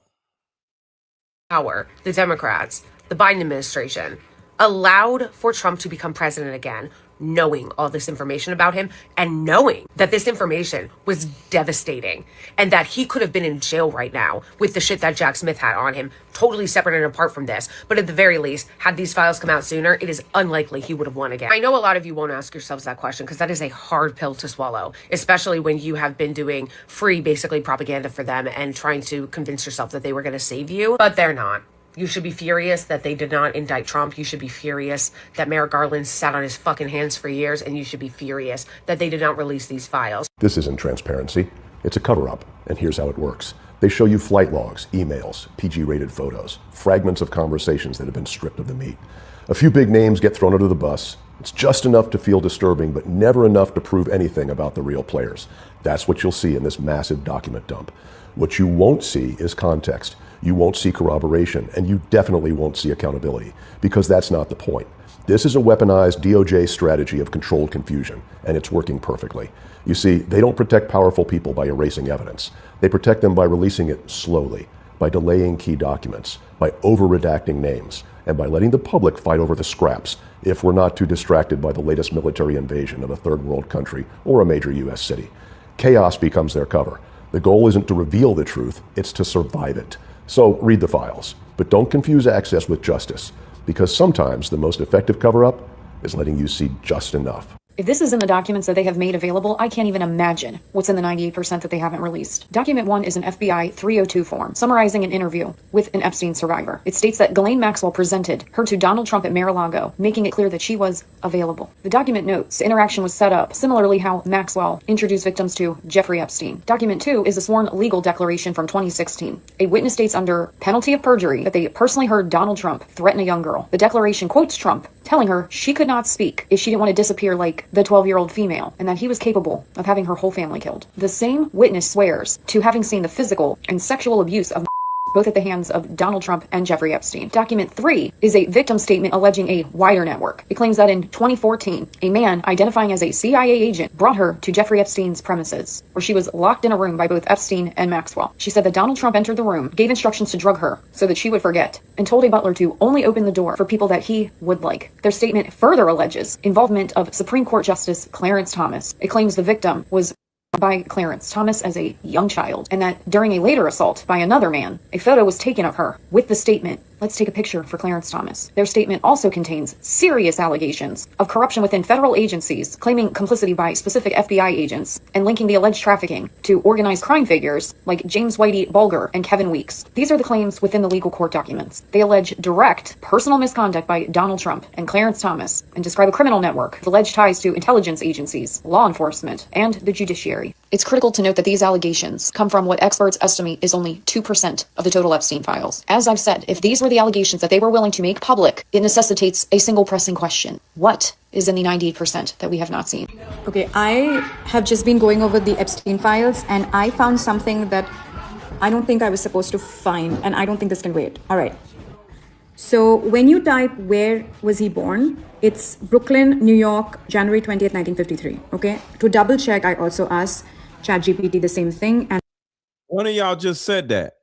The Democrats, the Biden administration, allowed for Trump to become president again, knowing all this information about him and knowing that this information was devastating and that he could have been in jail right now with the shit that Jack Smith had on him, totally separate and apart from this. But at the very least, had these files come out sooner, it is unlikely he would have won again. I know a lot of you won't ask yourselves that question because that is a hard pill to swallow, especially when you have been doing free, basically, propaganda for them and trying to convince yourself that they were going to save you, but they're not. You should be furious that they did not indict Trump. You should be furious that Merrick Garland sat on his fucking hands for years, and you should be furious that they did not release these files. This isn't transparency. It's a cover-up, and here's how it works. They show you flight logs, emails, PG-rated photos, fragments of conversations that have been stripped of the meat. A few big names get thrown under the bus. It's just enough to feel disturbing, but never enough to prove anything about the real players. That's what you'll see in this massive document dump. What you won't see is context. You won't see corroboration, and you definitely won't see accountability, because that's not the point. This is a weaponized DOJ strategy of controlled confusion, and it's working perfectly. You see, they don't protect powerful people by erasing evidence. They protect them by releasing it slowly, by delaying key documents, by over-redacting names, and by letting the public fight over the scraps if we're not too distracted by the latest military invasion of a third world country or a major US city. Chaos becomes their cover. The goal isn't to reveal the truth, it's to survive it. So read the files, but don't confuse access with justice, because sometimes the most effective cover-up is letting you see just enough. If this is in the documents that they have made available, I can't even imagine what's in the 98% that they haven't released. Document 1 is an FBI 302 form summarizing an interview with an Epstein survivor. It states that Ghislaine Maxwell presented her to Donald Trump at Mar-a-Lago, making it clear that she was available. The document notes the interaction was set up similarly how Maxwell introduced victims to Jeffrey Epstein. Document 2 is a sworn legal declaration from 2016. A witness states under penalty of perjury that they personally heard Donald Trump threaten a young girl. The declaration quotes Trump, telling her she could not speak if she didn't want to disappear like the 12-year-old female, and that he was capable of having her whole family killed. The same witness swears to having seen the physical and sexual abuse of both at the hands of Donald Trump and Jeffrey Epstein. Document 3 is a victim statement alleging a wider network. It claims that in 2014, a man identifying as a CIA agent brought her to Jeffrey Epstein's premises, where she was locked in a room by both Epstein and Maxwell. She said that Donald Trump entered the room, gave instructions to drug her so that she would forget, and told a butler to only open the door for people that he would like. Their statement further alleges involvement of Supreme Court Justice Clarence Thomas. It claims the victim was by Clarence Thomas as a young child, and that during a later assault by another man, a photo was taken of her with the statement, "Let's take a picture for Clarence Thomas." Their statement also contains serious allegations of corruption within federal agencies, claiming complicity by specific FBI agents, and linking the alleged trafficking to organized crime figures like James Whitey Bulger and Kevin Weeks. These are the claims within the legal court documents. They allege direct personal misconduct by Donald Trump and Clarence Thomas, and describe a criminal network with alleged ties to intelligence agencies, law enforcement, and the judiciary. It's critical to note that these allegations come from what experts estimate is only 2% of the total Epstein files. As I've said, if these were the allegations that they were willing to make public, it necessitates a single pressing question. What is in the 98% that we have not seen? Okay, I have just been going over the Epstein files, and I found something that I don't think I was supposed to find, and I don't think this can wait. All right. So when you type where was he born, it's Brooklyn, New York, January 20th, 1953. Okay. To double check, I also asked ChatGPT the same thing. And one of y'all just said that.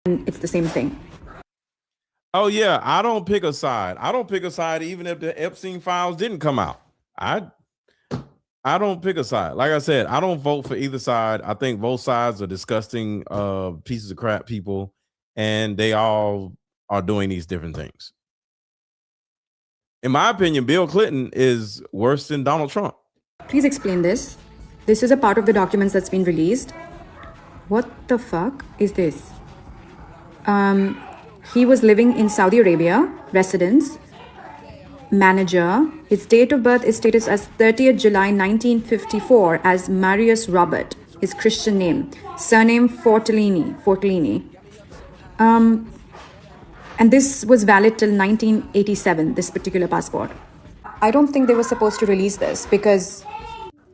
And it's the same thing. Oh yeah, I don't pick a side. I don't pick a side even if the Epstein files didn't come out. I don't pick a side. Like I said, I don't vote for either side. I think both sides are disgusting pieces of crap people, and they all are doing these different things. In my opinion, Bill Clinton is worse than Donald Trump. Please explain this. This is a part of the documents that's been released. What the fuck is this? He was living in Saudi Arabia, residence, manager. His date of birth is stated as 30th July 1954 as Marius Robert, his Christian name. Surname Fortellini. And this was valid till 1987, this particular passport. I don't think they were supposed to release this because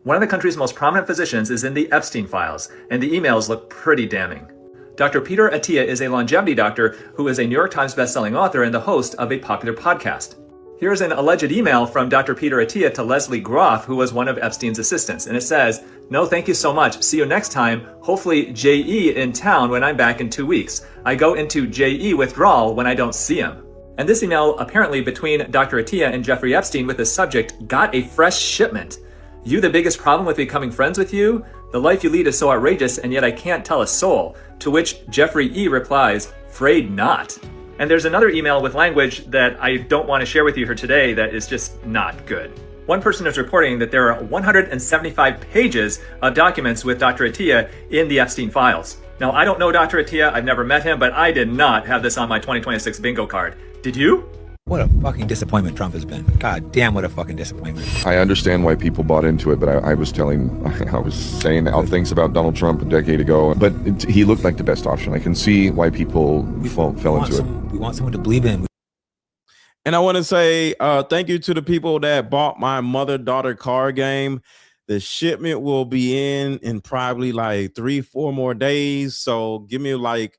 one of the country's most prominent physicians is in the Epstein files, and the emails look pretty damning. Dr. Peter Attia is a longevity doctor who is a New York Times bestselling author and the host of a popular podcast. Here's an alleged email from Dr. Peter Attia to Leslie Groff, who was one of Epstein's assistants, and it says, "No, thank you so much. See you next time. Hopefully JE in town when I'm back in 2 weeks. I go into JE withdrawal when I don't see him." And this email, apparently between Dr. Attia and Jeffrey Epstein with the subject, "Got a fresh shipment. You the biggest problem with becoming friends with you? The life you lead is so outrageous and yet I can't tell a soul." To which Jeffrey E. replies, "'Fraid not." And there's another email with language that I don't want to share with you here today that is just not good. One person is reporting that there are 175 pages of documents with Dr. Attia in the Epstein files. Now, I don't know Dr. Attia, I've never met him, but I did not have this on my 2026 bingo card. Did you? What a fucking disappointment Trump has been. God damn, what a fucking disappointment. I understand why people bought into it, but I was saying out things about Donald Trump a decade ago, but he looked like the best option. I can see why people fell into it. We want someone to believe in. And I want to say thank you to the people that bought my mother-daughter card game. The shipment will be in probably like 3-4 more days. So give me like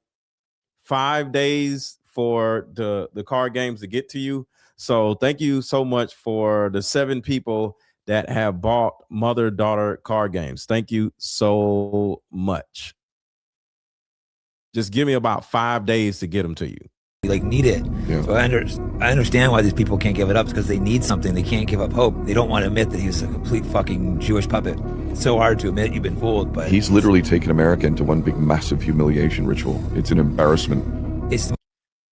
5 days for the card games to get to you. So thank you so much for the 7 people that have bought mother-daughter card games. Thank you so much. Just give me about 5 days to get them to you. Like need it. Yeah. So I understand why these people can't give it up, because they need something. They can't give up hope. They don't want to admit that he's a complete fucking Jewish puppet. It's so hard to admit you've been fooled. But he's literally taken America into one big massive humiliation ritual. It's an embarrassment.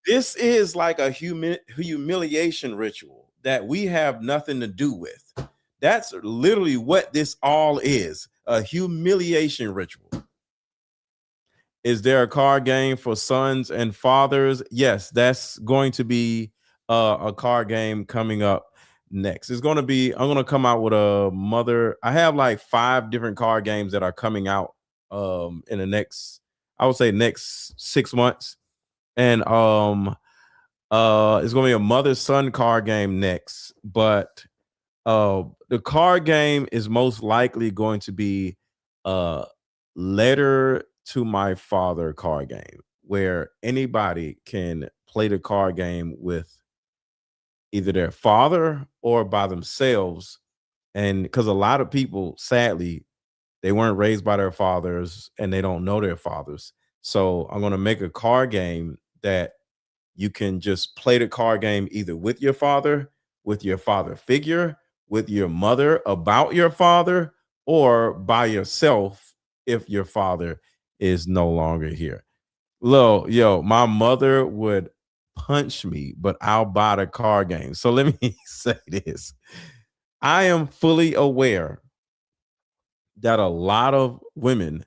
This is like a humiliation ritual that we have nothing to do with. That's literally what this all is, a humiliation ritual. Is there a card game for sons and fathers? Yes, that's going to be a card game coming up next. It's going to be, I'm going to come out with a mother. I have like 5 different card games that are coming out in the next, I would say next 6 months. And it's going to be a mother-son card game next. But the card game is most likely going to be a letter to my father card game, where anybody can play the card game with either their father or by themselves. And because a lot of people, sadly, they weren't raised by their fathers and they don't know their fathers. So I'm going to make a card game that you can just play the card game either with your father figure, with your mother about your father, or by yourself if your father is no longer here. Yo, my mother would punch me, but I'll buy the card game. So let me say this. I am fully aware that a lot of women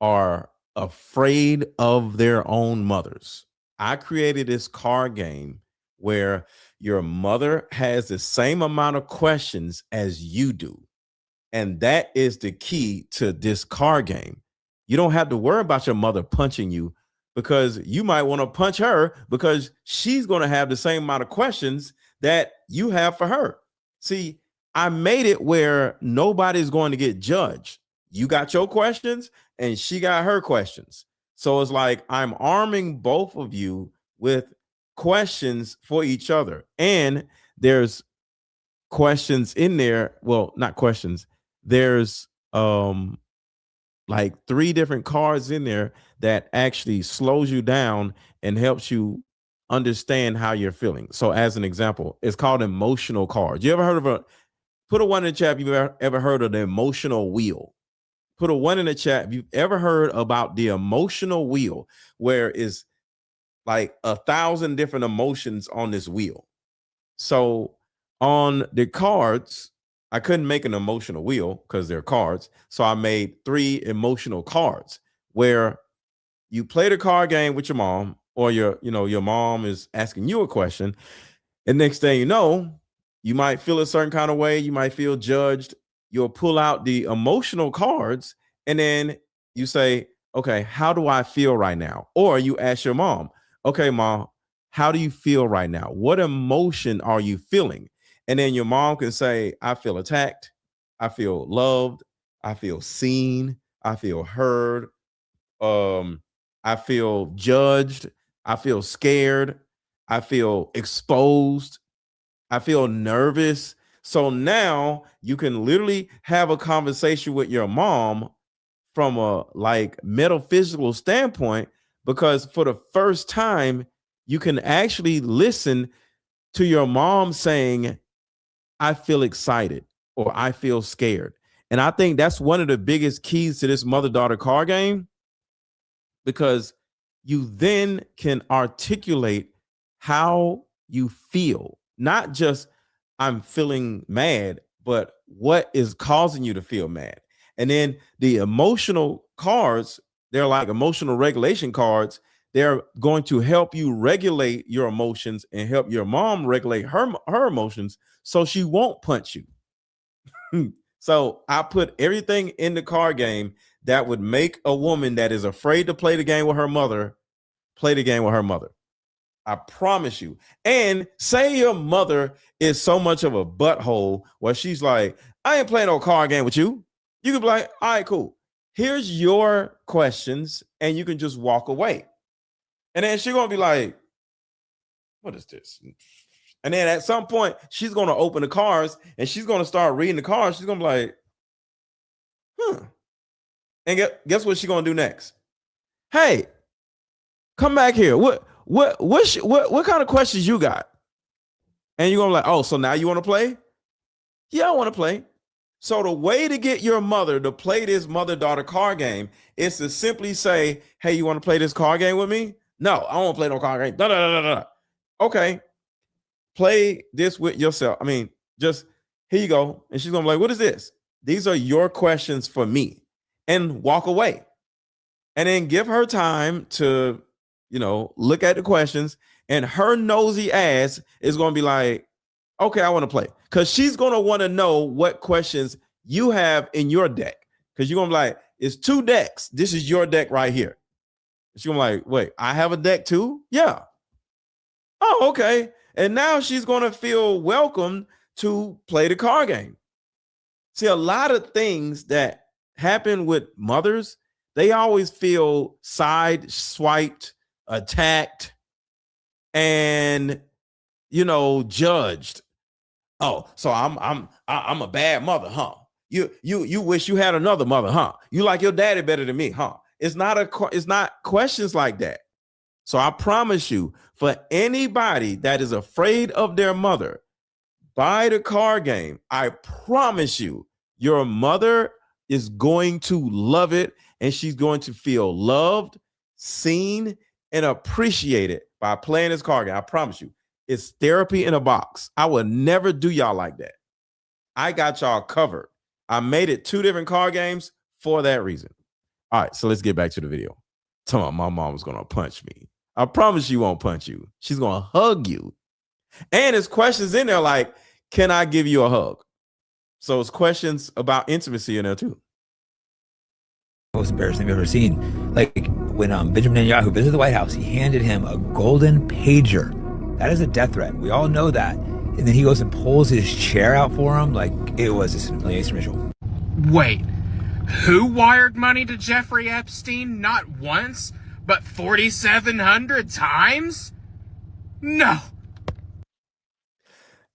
are afraid of their own mothers. I created this card game where your mother has the same amount of questions as you do. And that is the key to this card game. You don't have to worry about your mother punching you, because you might want to punch her because she's going to have the same amount of questions that you have for her. See, I made it where nobody's going to get judged. You got your questions and she got her questions. So it's like I'm arming both of you with questions for each other. And there's questions in there. Well, not questions. There's like 3 different cards in there that actually slows you down and helps you understand how you're feeling. So as an example, it's called emotional cards. You ever heard of put a 1 in the chat if you've ever heard of the emotional wheel? Put a 1 in the chat if you've ever heard about the emotional wheel, where it's like 1,000 different emotions on this wheel. So on the cards, I couldn't make an emotional wheel because they're cards. So I made 3 emotional cards where you play the card game with your mom, or your mom is asking you a question. And next thing you know, you might feel a certain kind of way. You might feel judged. You'll pull out the emotional cards and then you say, okay, how do I feel right now? Or you ask your mom, okay, mom, how do you feel right now? What emotion are you feeling? And then your mom can say, I feel attacked. I feel loved. I feel seen. I feel heard. I feel judged. I feel scared. I feel exposed. I feel nervous. So now you can literally have a conversation with your mom from a like metaphysical standpoint, because for the first time, you can actually listen to your mom saying, I feel excited or I feel scared. And I think that's one of the biggest keys to this mother-daughter card game, because you then can articulate how you feel, not just I'm feeling mad, but what is causing you to feel mad. And then the emotional cards, they're like emotional regulation cards. They're going to help you regulate your emotions and help your mom regulate her emotions so she won't punch you. So I put everything in the card game that would make a woman that is afraid to play the game with her mother play the game with her mother. I promise you. And say your mother is so much of a butthole where she's like, I ain't playing no card game with you. You can be like, all right, cool. Here's your questions, and you can just walk away. And then she's going to be like, what is this? And then at some point, she's going to open the cards and she's going to start reading the cards. She's going to be like, And guess what she's going to do next? Hey, come back here. What kind of questions you got? And you're going to be like, oh, so now you want to play? Yeah, I want to play. So the way to get your mother to play this mother-daughter card game is to simply say, hey, you want to play this card game with me? No, I don't want to play no card game. Da, da, da, da, da. Okay, play this with yourself. I mean, just here you go. And she's gonna be like, what is this? These are your questions for me. And walk away. And then give her time to, look at the questions. And her nosy ass is gonna be like, okay, I want to play. Because she's gonna want to know what questions you have in your deck. Because you're gonna be like, it's 2 decks. This is your deck right here. She's gonna be like, wait, I have a deck too? Yeah. Oh, okay. And now she's gonna feel welcome to play the card game. See, a lot of things that happen with mothers, they always feel side swiped, attacked, and judged. Oh, so I'm a bad mother, huh? You wish you had another mother, huh? You like your daddy better than me, huh? It's not questions like that. So I promise you, for anybody that is afraid of their mother, buy the card game. I promise you, your mother is going to love it, and she's going to feel loved, seen, and appreciated by playing this card game. I promise you. It's therapy in a box. I will never do y'all like that. I got y'all covered. I made it 2 different card games for that reason. All right, so let's get back to the video. Tell me my mom was going to punch me. I promise she won't punch you. She's going to hug you. And there's questions in there like, can I give you a hug? So it's questions about intimacy in there too. Most embarrassing thing I've ever seen. Like when Benjamin Netanyahu visited the White House, he handed him a golden pager. That is a death threat. We all know that. And then he goes and pulls his chair out for him. Like, it was just an humiliation ritual. Wait, who wired money to Jeffrey Epstein not once, but 4,700 times? No.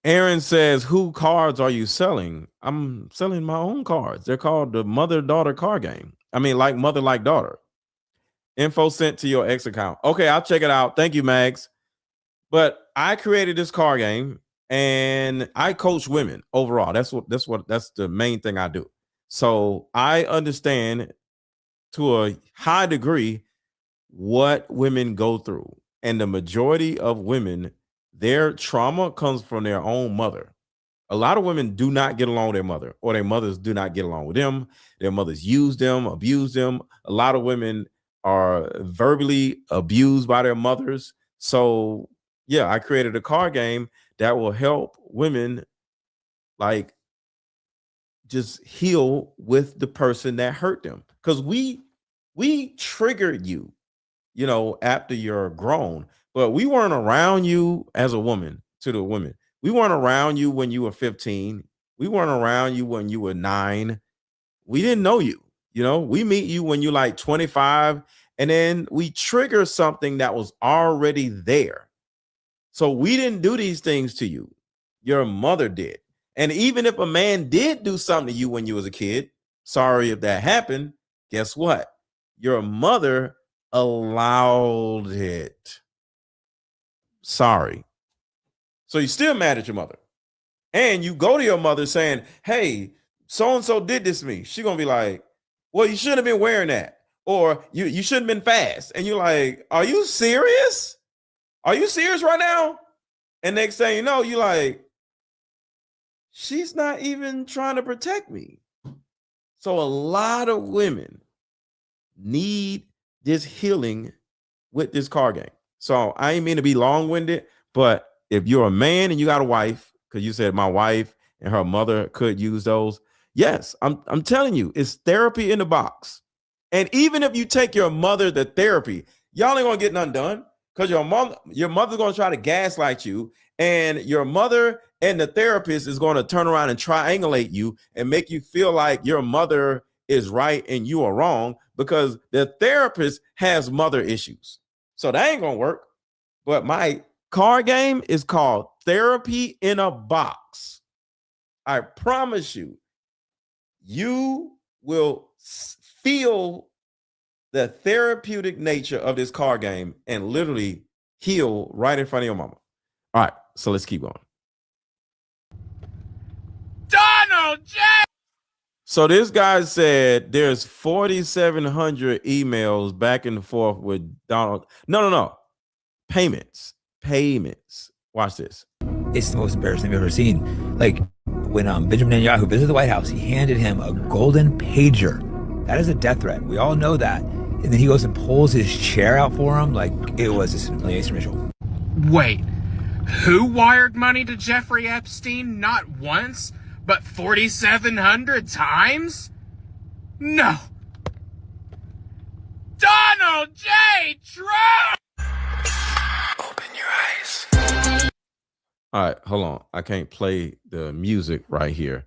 Aaron says, who cards are you selling? I'm selling my own cards. They're called the mother-daughter card game. I mean, like mother, like daughter. Info sent to your ex account. Okay, I'll check it out. Thank you, Mags. But I created this card game and I coach women overall. That's the main thing I do. So I understand to a high degree what women go through. And the majority of women, their trauma comes from their own mother. A lot of women do not get along with their mother, or their mothers do not get along with them. Their mothers use them, abuse them. A lot of women are verbally abused by their mothers. So yeah, I created a card game that will help women like just heal with the person that hurt them. Because we triggered you, after you're grown, but we weren't around you as a woman to the women. We weren't around you when you were 15. We weren't around you when you were 9. We didn't know you. We meet you when you're like 25, and then we trigger something that was already there. So we didn't do these things to you. Your mother did. And even if a man did do something to you when you was a kid, sorry if that happened, guess what? Your mother allowed it. Sorry. So you're still mad at your mother. And you go to your mother saying, hey, so-and-so did this to me. She's going to be like, well, you shouldn't have been wearing that. Or you shouldn't have been fast. And you're like, are you serious? Are you serious right now? And next thing you know, you're like, she's not even trying to protect me. So a lot of women need this healing with this card game. So I ain't mean to be long-winded, but if you're a man and you got a wife, because you said my wife and her mother could use those. Yes, I'm telling you, it's therapy in the box. And even if you take your mother to therapy, y'all ain't gonna get nothing done. Because your mother's going to try to gaslight you, and your mother and the therapist is going to turn around and triangulate you and make you feel like your mother is right and you are wrong, because the therapist has mother issues. So that ain't going to work. But my card game is called Therapy in a Box. I promise you, you will feel the therapeutic nature of this card game and literally heal right in front of your mama. All right, so let's keep going. Donald J. So this guy said there's 4,700 emails back and forth with Donald. No. Payments. Watch this. It's the most embarrassing thing I've ever seen. Like when Benjamin Netanyahu visited the White House, he handed him a golden pager. That is a death threat. We all know that. And then he goes and pulls his chair out for him. Like it was just an humiliation ritual. Wait, who wired money to Jeffrey Epstein not once, but 4,700 times? No. Donald J. Trump! Open your eyes. All right, hold on. I can't play the music right here,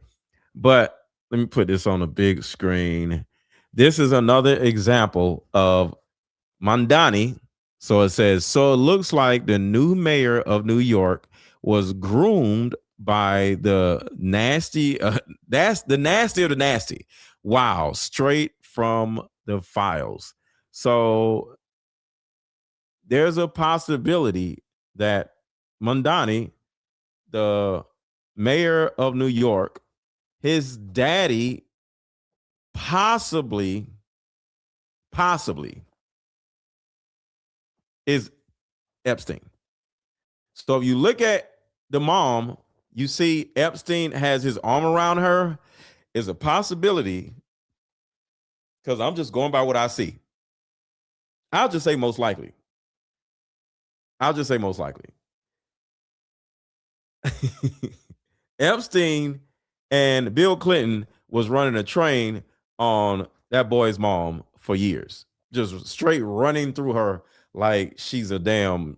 but let me put this on a big screen. This is another example of Mandani. So it says, so it looks like the new mayor of New York was groomed by the nasty, that's the nasty of the nasty. Wow, straight from the files. So there's a possibility that Mandani, the mayor of New York, his daddy possibly is Epstein. So if you look at the mom, you see Epstein has his arm around her. Is a possibility, because I'm just going by what I see. I'll just say most likely. Epstein and Bill Clinton was running a train on that boy's mom for years, just straight running through her like she's a damn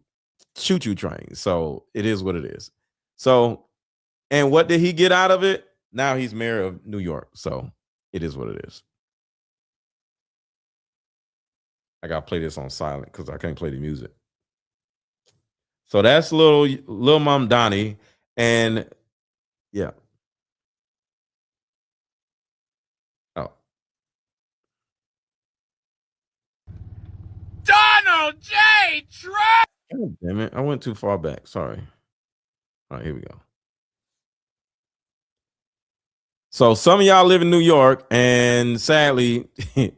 choo-choo train. So it is what it is. So, and what did he get out of it? Now he's mayor of New York. So it is what it is. I gotta play this on silent because I can't play the music. So that's little Mom Donnie, and yeah. Oh. Donald J. Trump! God damn it. I went too far back. Sorry. All right, here we go. So some of y'all live in New York, and sadly,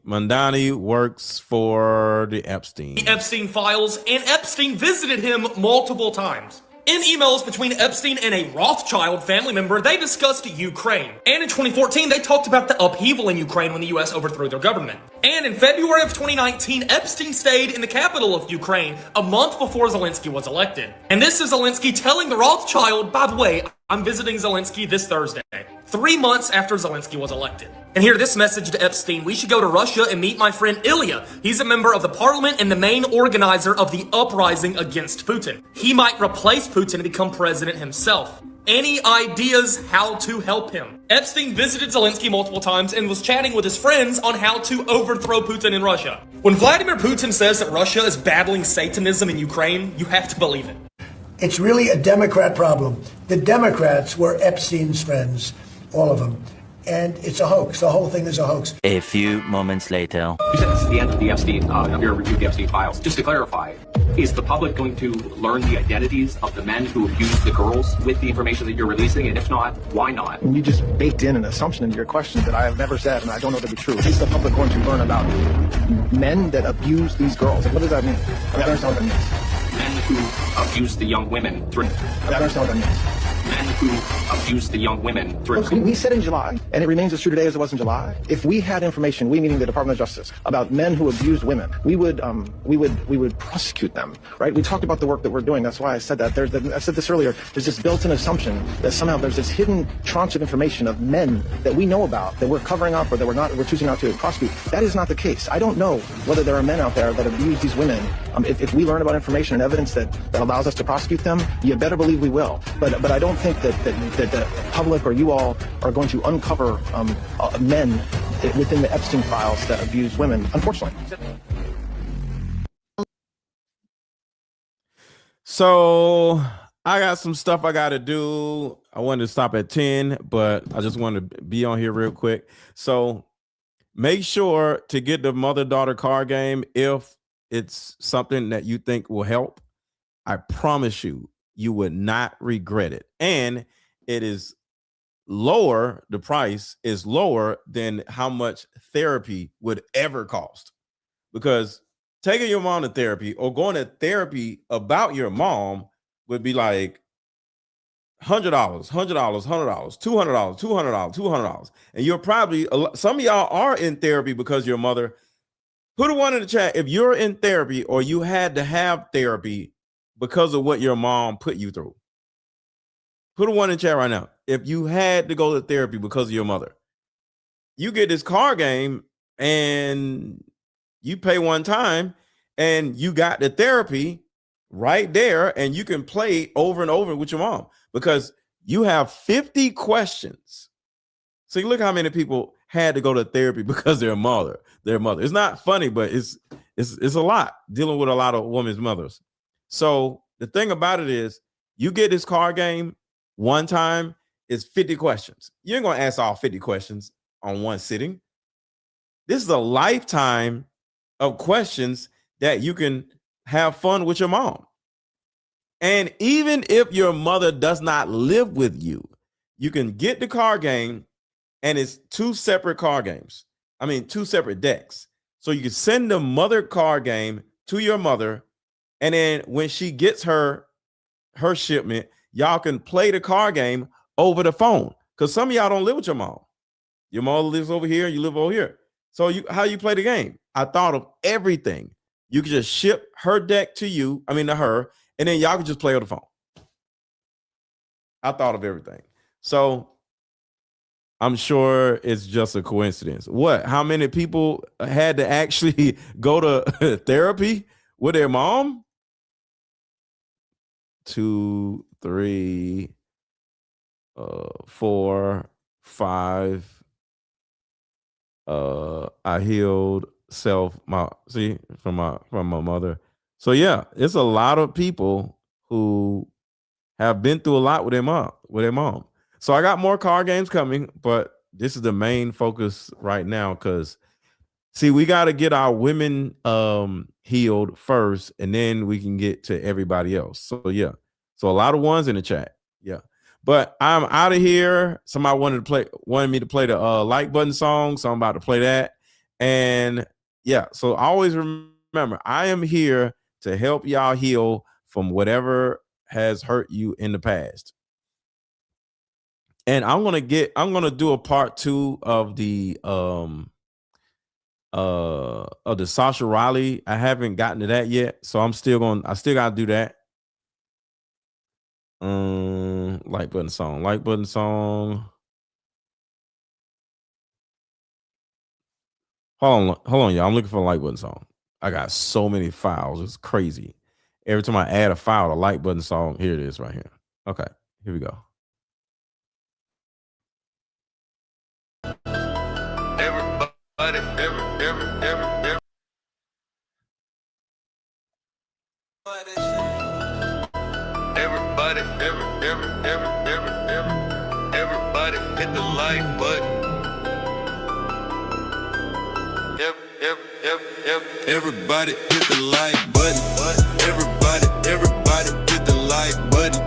Mandani works for the Epstein. The Epstein files, and Epstein visited him multiple times. In emails between Epstein and a Rothschild family member, they discussed Ukraine. And in 2014, they talked about the upheaval in Ukraine when the US overthrew their government. And in February of 2019, Epstein stayed in the capital of Ukraine a month before Zelensky was elected. And this is Zelensky telling the Rothschild, by the way, I'm visiting Zelensky this Thursday, 3 months after Zelensky was elected. And here, this message to Epstein: we should go to Russia and meet my friend Ilya. He's a member of the parliament and the main organizer of the uprising against Putin. He might replace Putin and become president himself. Any ideas how to help him? Epstein visited Zelensky multiple times and was chatting with his friends on how to overthrow Putin in Russia. When Vladimir Putin says that Russia is battling Satanism in Ukraine, you have to believe it. It's really a Democrat problem. The Democrats were Epstein's friends, all of them. And it's a hoax. The whole thing is a hoax. A few moments later. You said this is the end of the Epstein, of your review of the Epstein files. Just to clarify, is the public going to learn the identities of the men who abused the girls with the information that you're releasing? And if not, why not? You just baked in an assumption into your question that I have never said, and I don't know to be true. Is the public going to learn about men that abuse these girls? What does that mean? I don't understand what that means. Men who abuse the young women. I don't understand what that means. Men who abuse the young women. We said in July, and it remains as true today as it was in July. If we had information, we meaning the Department of Justice, about men who abused women, we would prosecute them, right? We talked about the work that we're doing. That's why I said that. I said this earlier. There's this built-in assumption that somehow there's this hidden tranche of information of men that we know about that we're covering up or that we're choosing not to prosecute. That is not the case. I don't know whether there are men out there that abuse these women. If we learn about information and evidence that allows us to prosecute them, you better believe we will. But I don't think that the public or you all are going to uncover men within the Epstein files that abuse women, unfortunately. So I got some stuff I got to do. I wanted to stop at 10, but I just wanted to be on here real quick. So make sure to get the mother-daughter card game if it's something that you think will help. I promise you, you would not regret it. And it is lower, the price is lower than how much therapy would ever cost. Because taking your mom to therapy or going to therapy about your mom would be like $100, $100, $100, $200, $200, $200. And you're probably, some of y'all are in therapy because your mother. Put a 1 in the chat if you're in therapy or you had to have therapy because of what your mom put you through. Put a 1 in the chat right now. If you had to go to therapy because of your mother, you get this card game and you pay one time and you got the therapy right there and you can play over and over with your mom because you have 50 questions. See, look how many people had to go to therapy because their mother. It's not funny, but it's a lot dealing with a lot of women's mothers. So the thing about it is you get this card game one time, it's 50 questions. You ain't gonna ask all 50 questions on one sitting. This is a lifetime of questions that you can have fun with your mom. And even if your mother does not live with you, you can get the card game. And it's 2 separate card games. I mean, 2 separate decks. So you can send the mother card game to your mother. And then when she gets her shipment, y'all can play the card game over the phone. Because some of y'all don't live with your mom. Your mother lives over here, you live over here. So how you play the game? I thought of everything. You could just ship her deck to her, and then y'all can just play on the phone. I thought of everything. So I'm sure it's just a coincidence. What? How many people had to actually go to therapy with their mom? 2, 3, 4, 5. I healed self from my mother. So yeah, it's a lot of people who have been through a lot with their mom. So I got more card games coming, but this is the main focus right now because, see, we got to get our women healed first, and then we can get to everybody else. So, yeah. So a lot of ones in the chat. Yeah. But I'm out of here. Somebody wanted me to play the like button song, so I'm about to play that. And, yeah, so always remember, I am here to help y'all heal from whatever has hurt you in the past. And I'm gonna do a part 2 of the Sasha Riley. I haven't gotten to that yet, so I still gotta do that. Like button song. Hold on, y'all. I'm looking for a like button song. I got so many files, it's crazy. Every time I add a file, the like button song, here it is right here. Okay, here we go. Everybody hit the like button. Everybody hit the like button.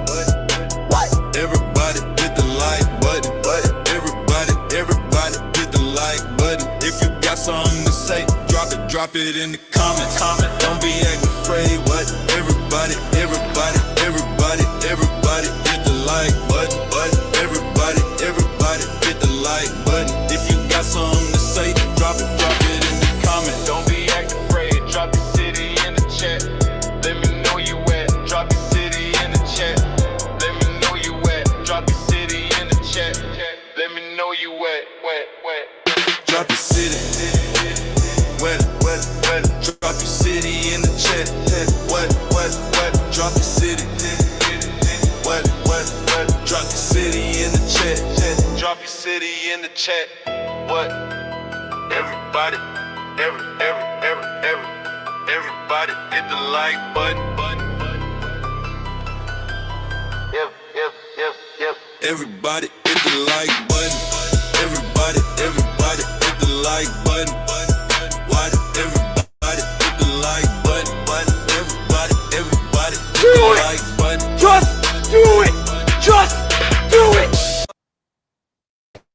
Everybody hit the like button. Everybody hit the like button. Everybody hit the like button. If you got something to say, drop it in the comments. Don't be acting afraid. What? Everybody hit the like button. Everybody hit the like button. If you got something to say, drop it in the comments. Don't be acting afraid. Drop your city in the chat. Let me know you at. Drop your city in the chat. Let me know you at. Drop your city in the chat. Let me know you at. Drop your city. What? Drop your city in the chat. What? Drop your city. What? Drop your city in the chat. Drop your city in the chat. What? Everybody hit the like button. Yep. Everybody hit the like button. Everybody hit the like button. Why? Everybody hit the like button. Everybody hit the like button. Just do it.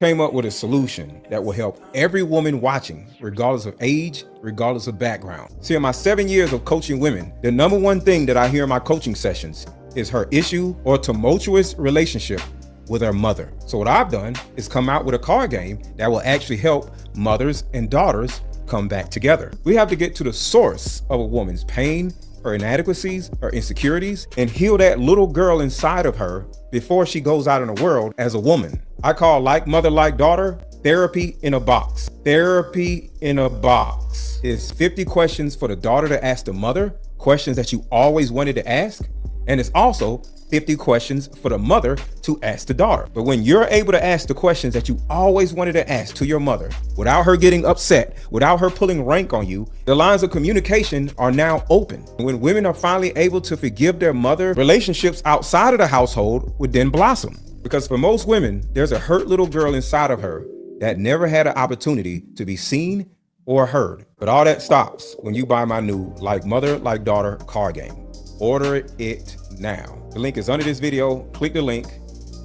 came up with a solution that will help every woman watching, regardless of age, regardless of background. See, in my 7 years of coaching women, the number one thing that I hear in my coaching sessions is her issue or tumultuous relationship with her mother. So what I've done is come out with a card game that will actually help mothers and daughters come back together. We have to get to the source of a woman's pain, her inadequacies, her insecurities, and heal that little girl inside of her before she goes out in the world as a woman. I call Like Mother, Like Daughter therapy in a box. Therapy in a box is 50 questions for the daughter to ask the mother, questions that you always wanted to ask. And it's also 50 questions for the mother to ask the daughter. But when you're able to ask the questions that you always wanted to ask to your mother, without her getting upset, without her pulling rank on you, the lines of communication are now open. When women are finally able to forgive their mother, relationships outside of the household would then blossom. Because for most women, there's a hurt little girl inside of her that never had an opportunity to be seen or heard. But all that stops when you buy my new Like Mother, Like Daughter card game. Order it now. The link is under this video. Click the link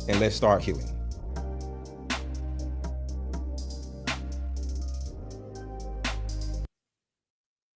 and let's start healing.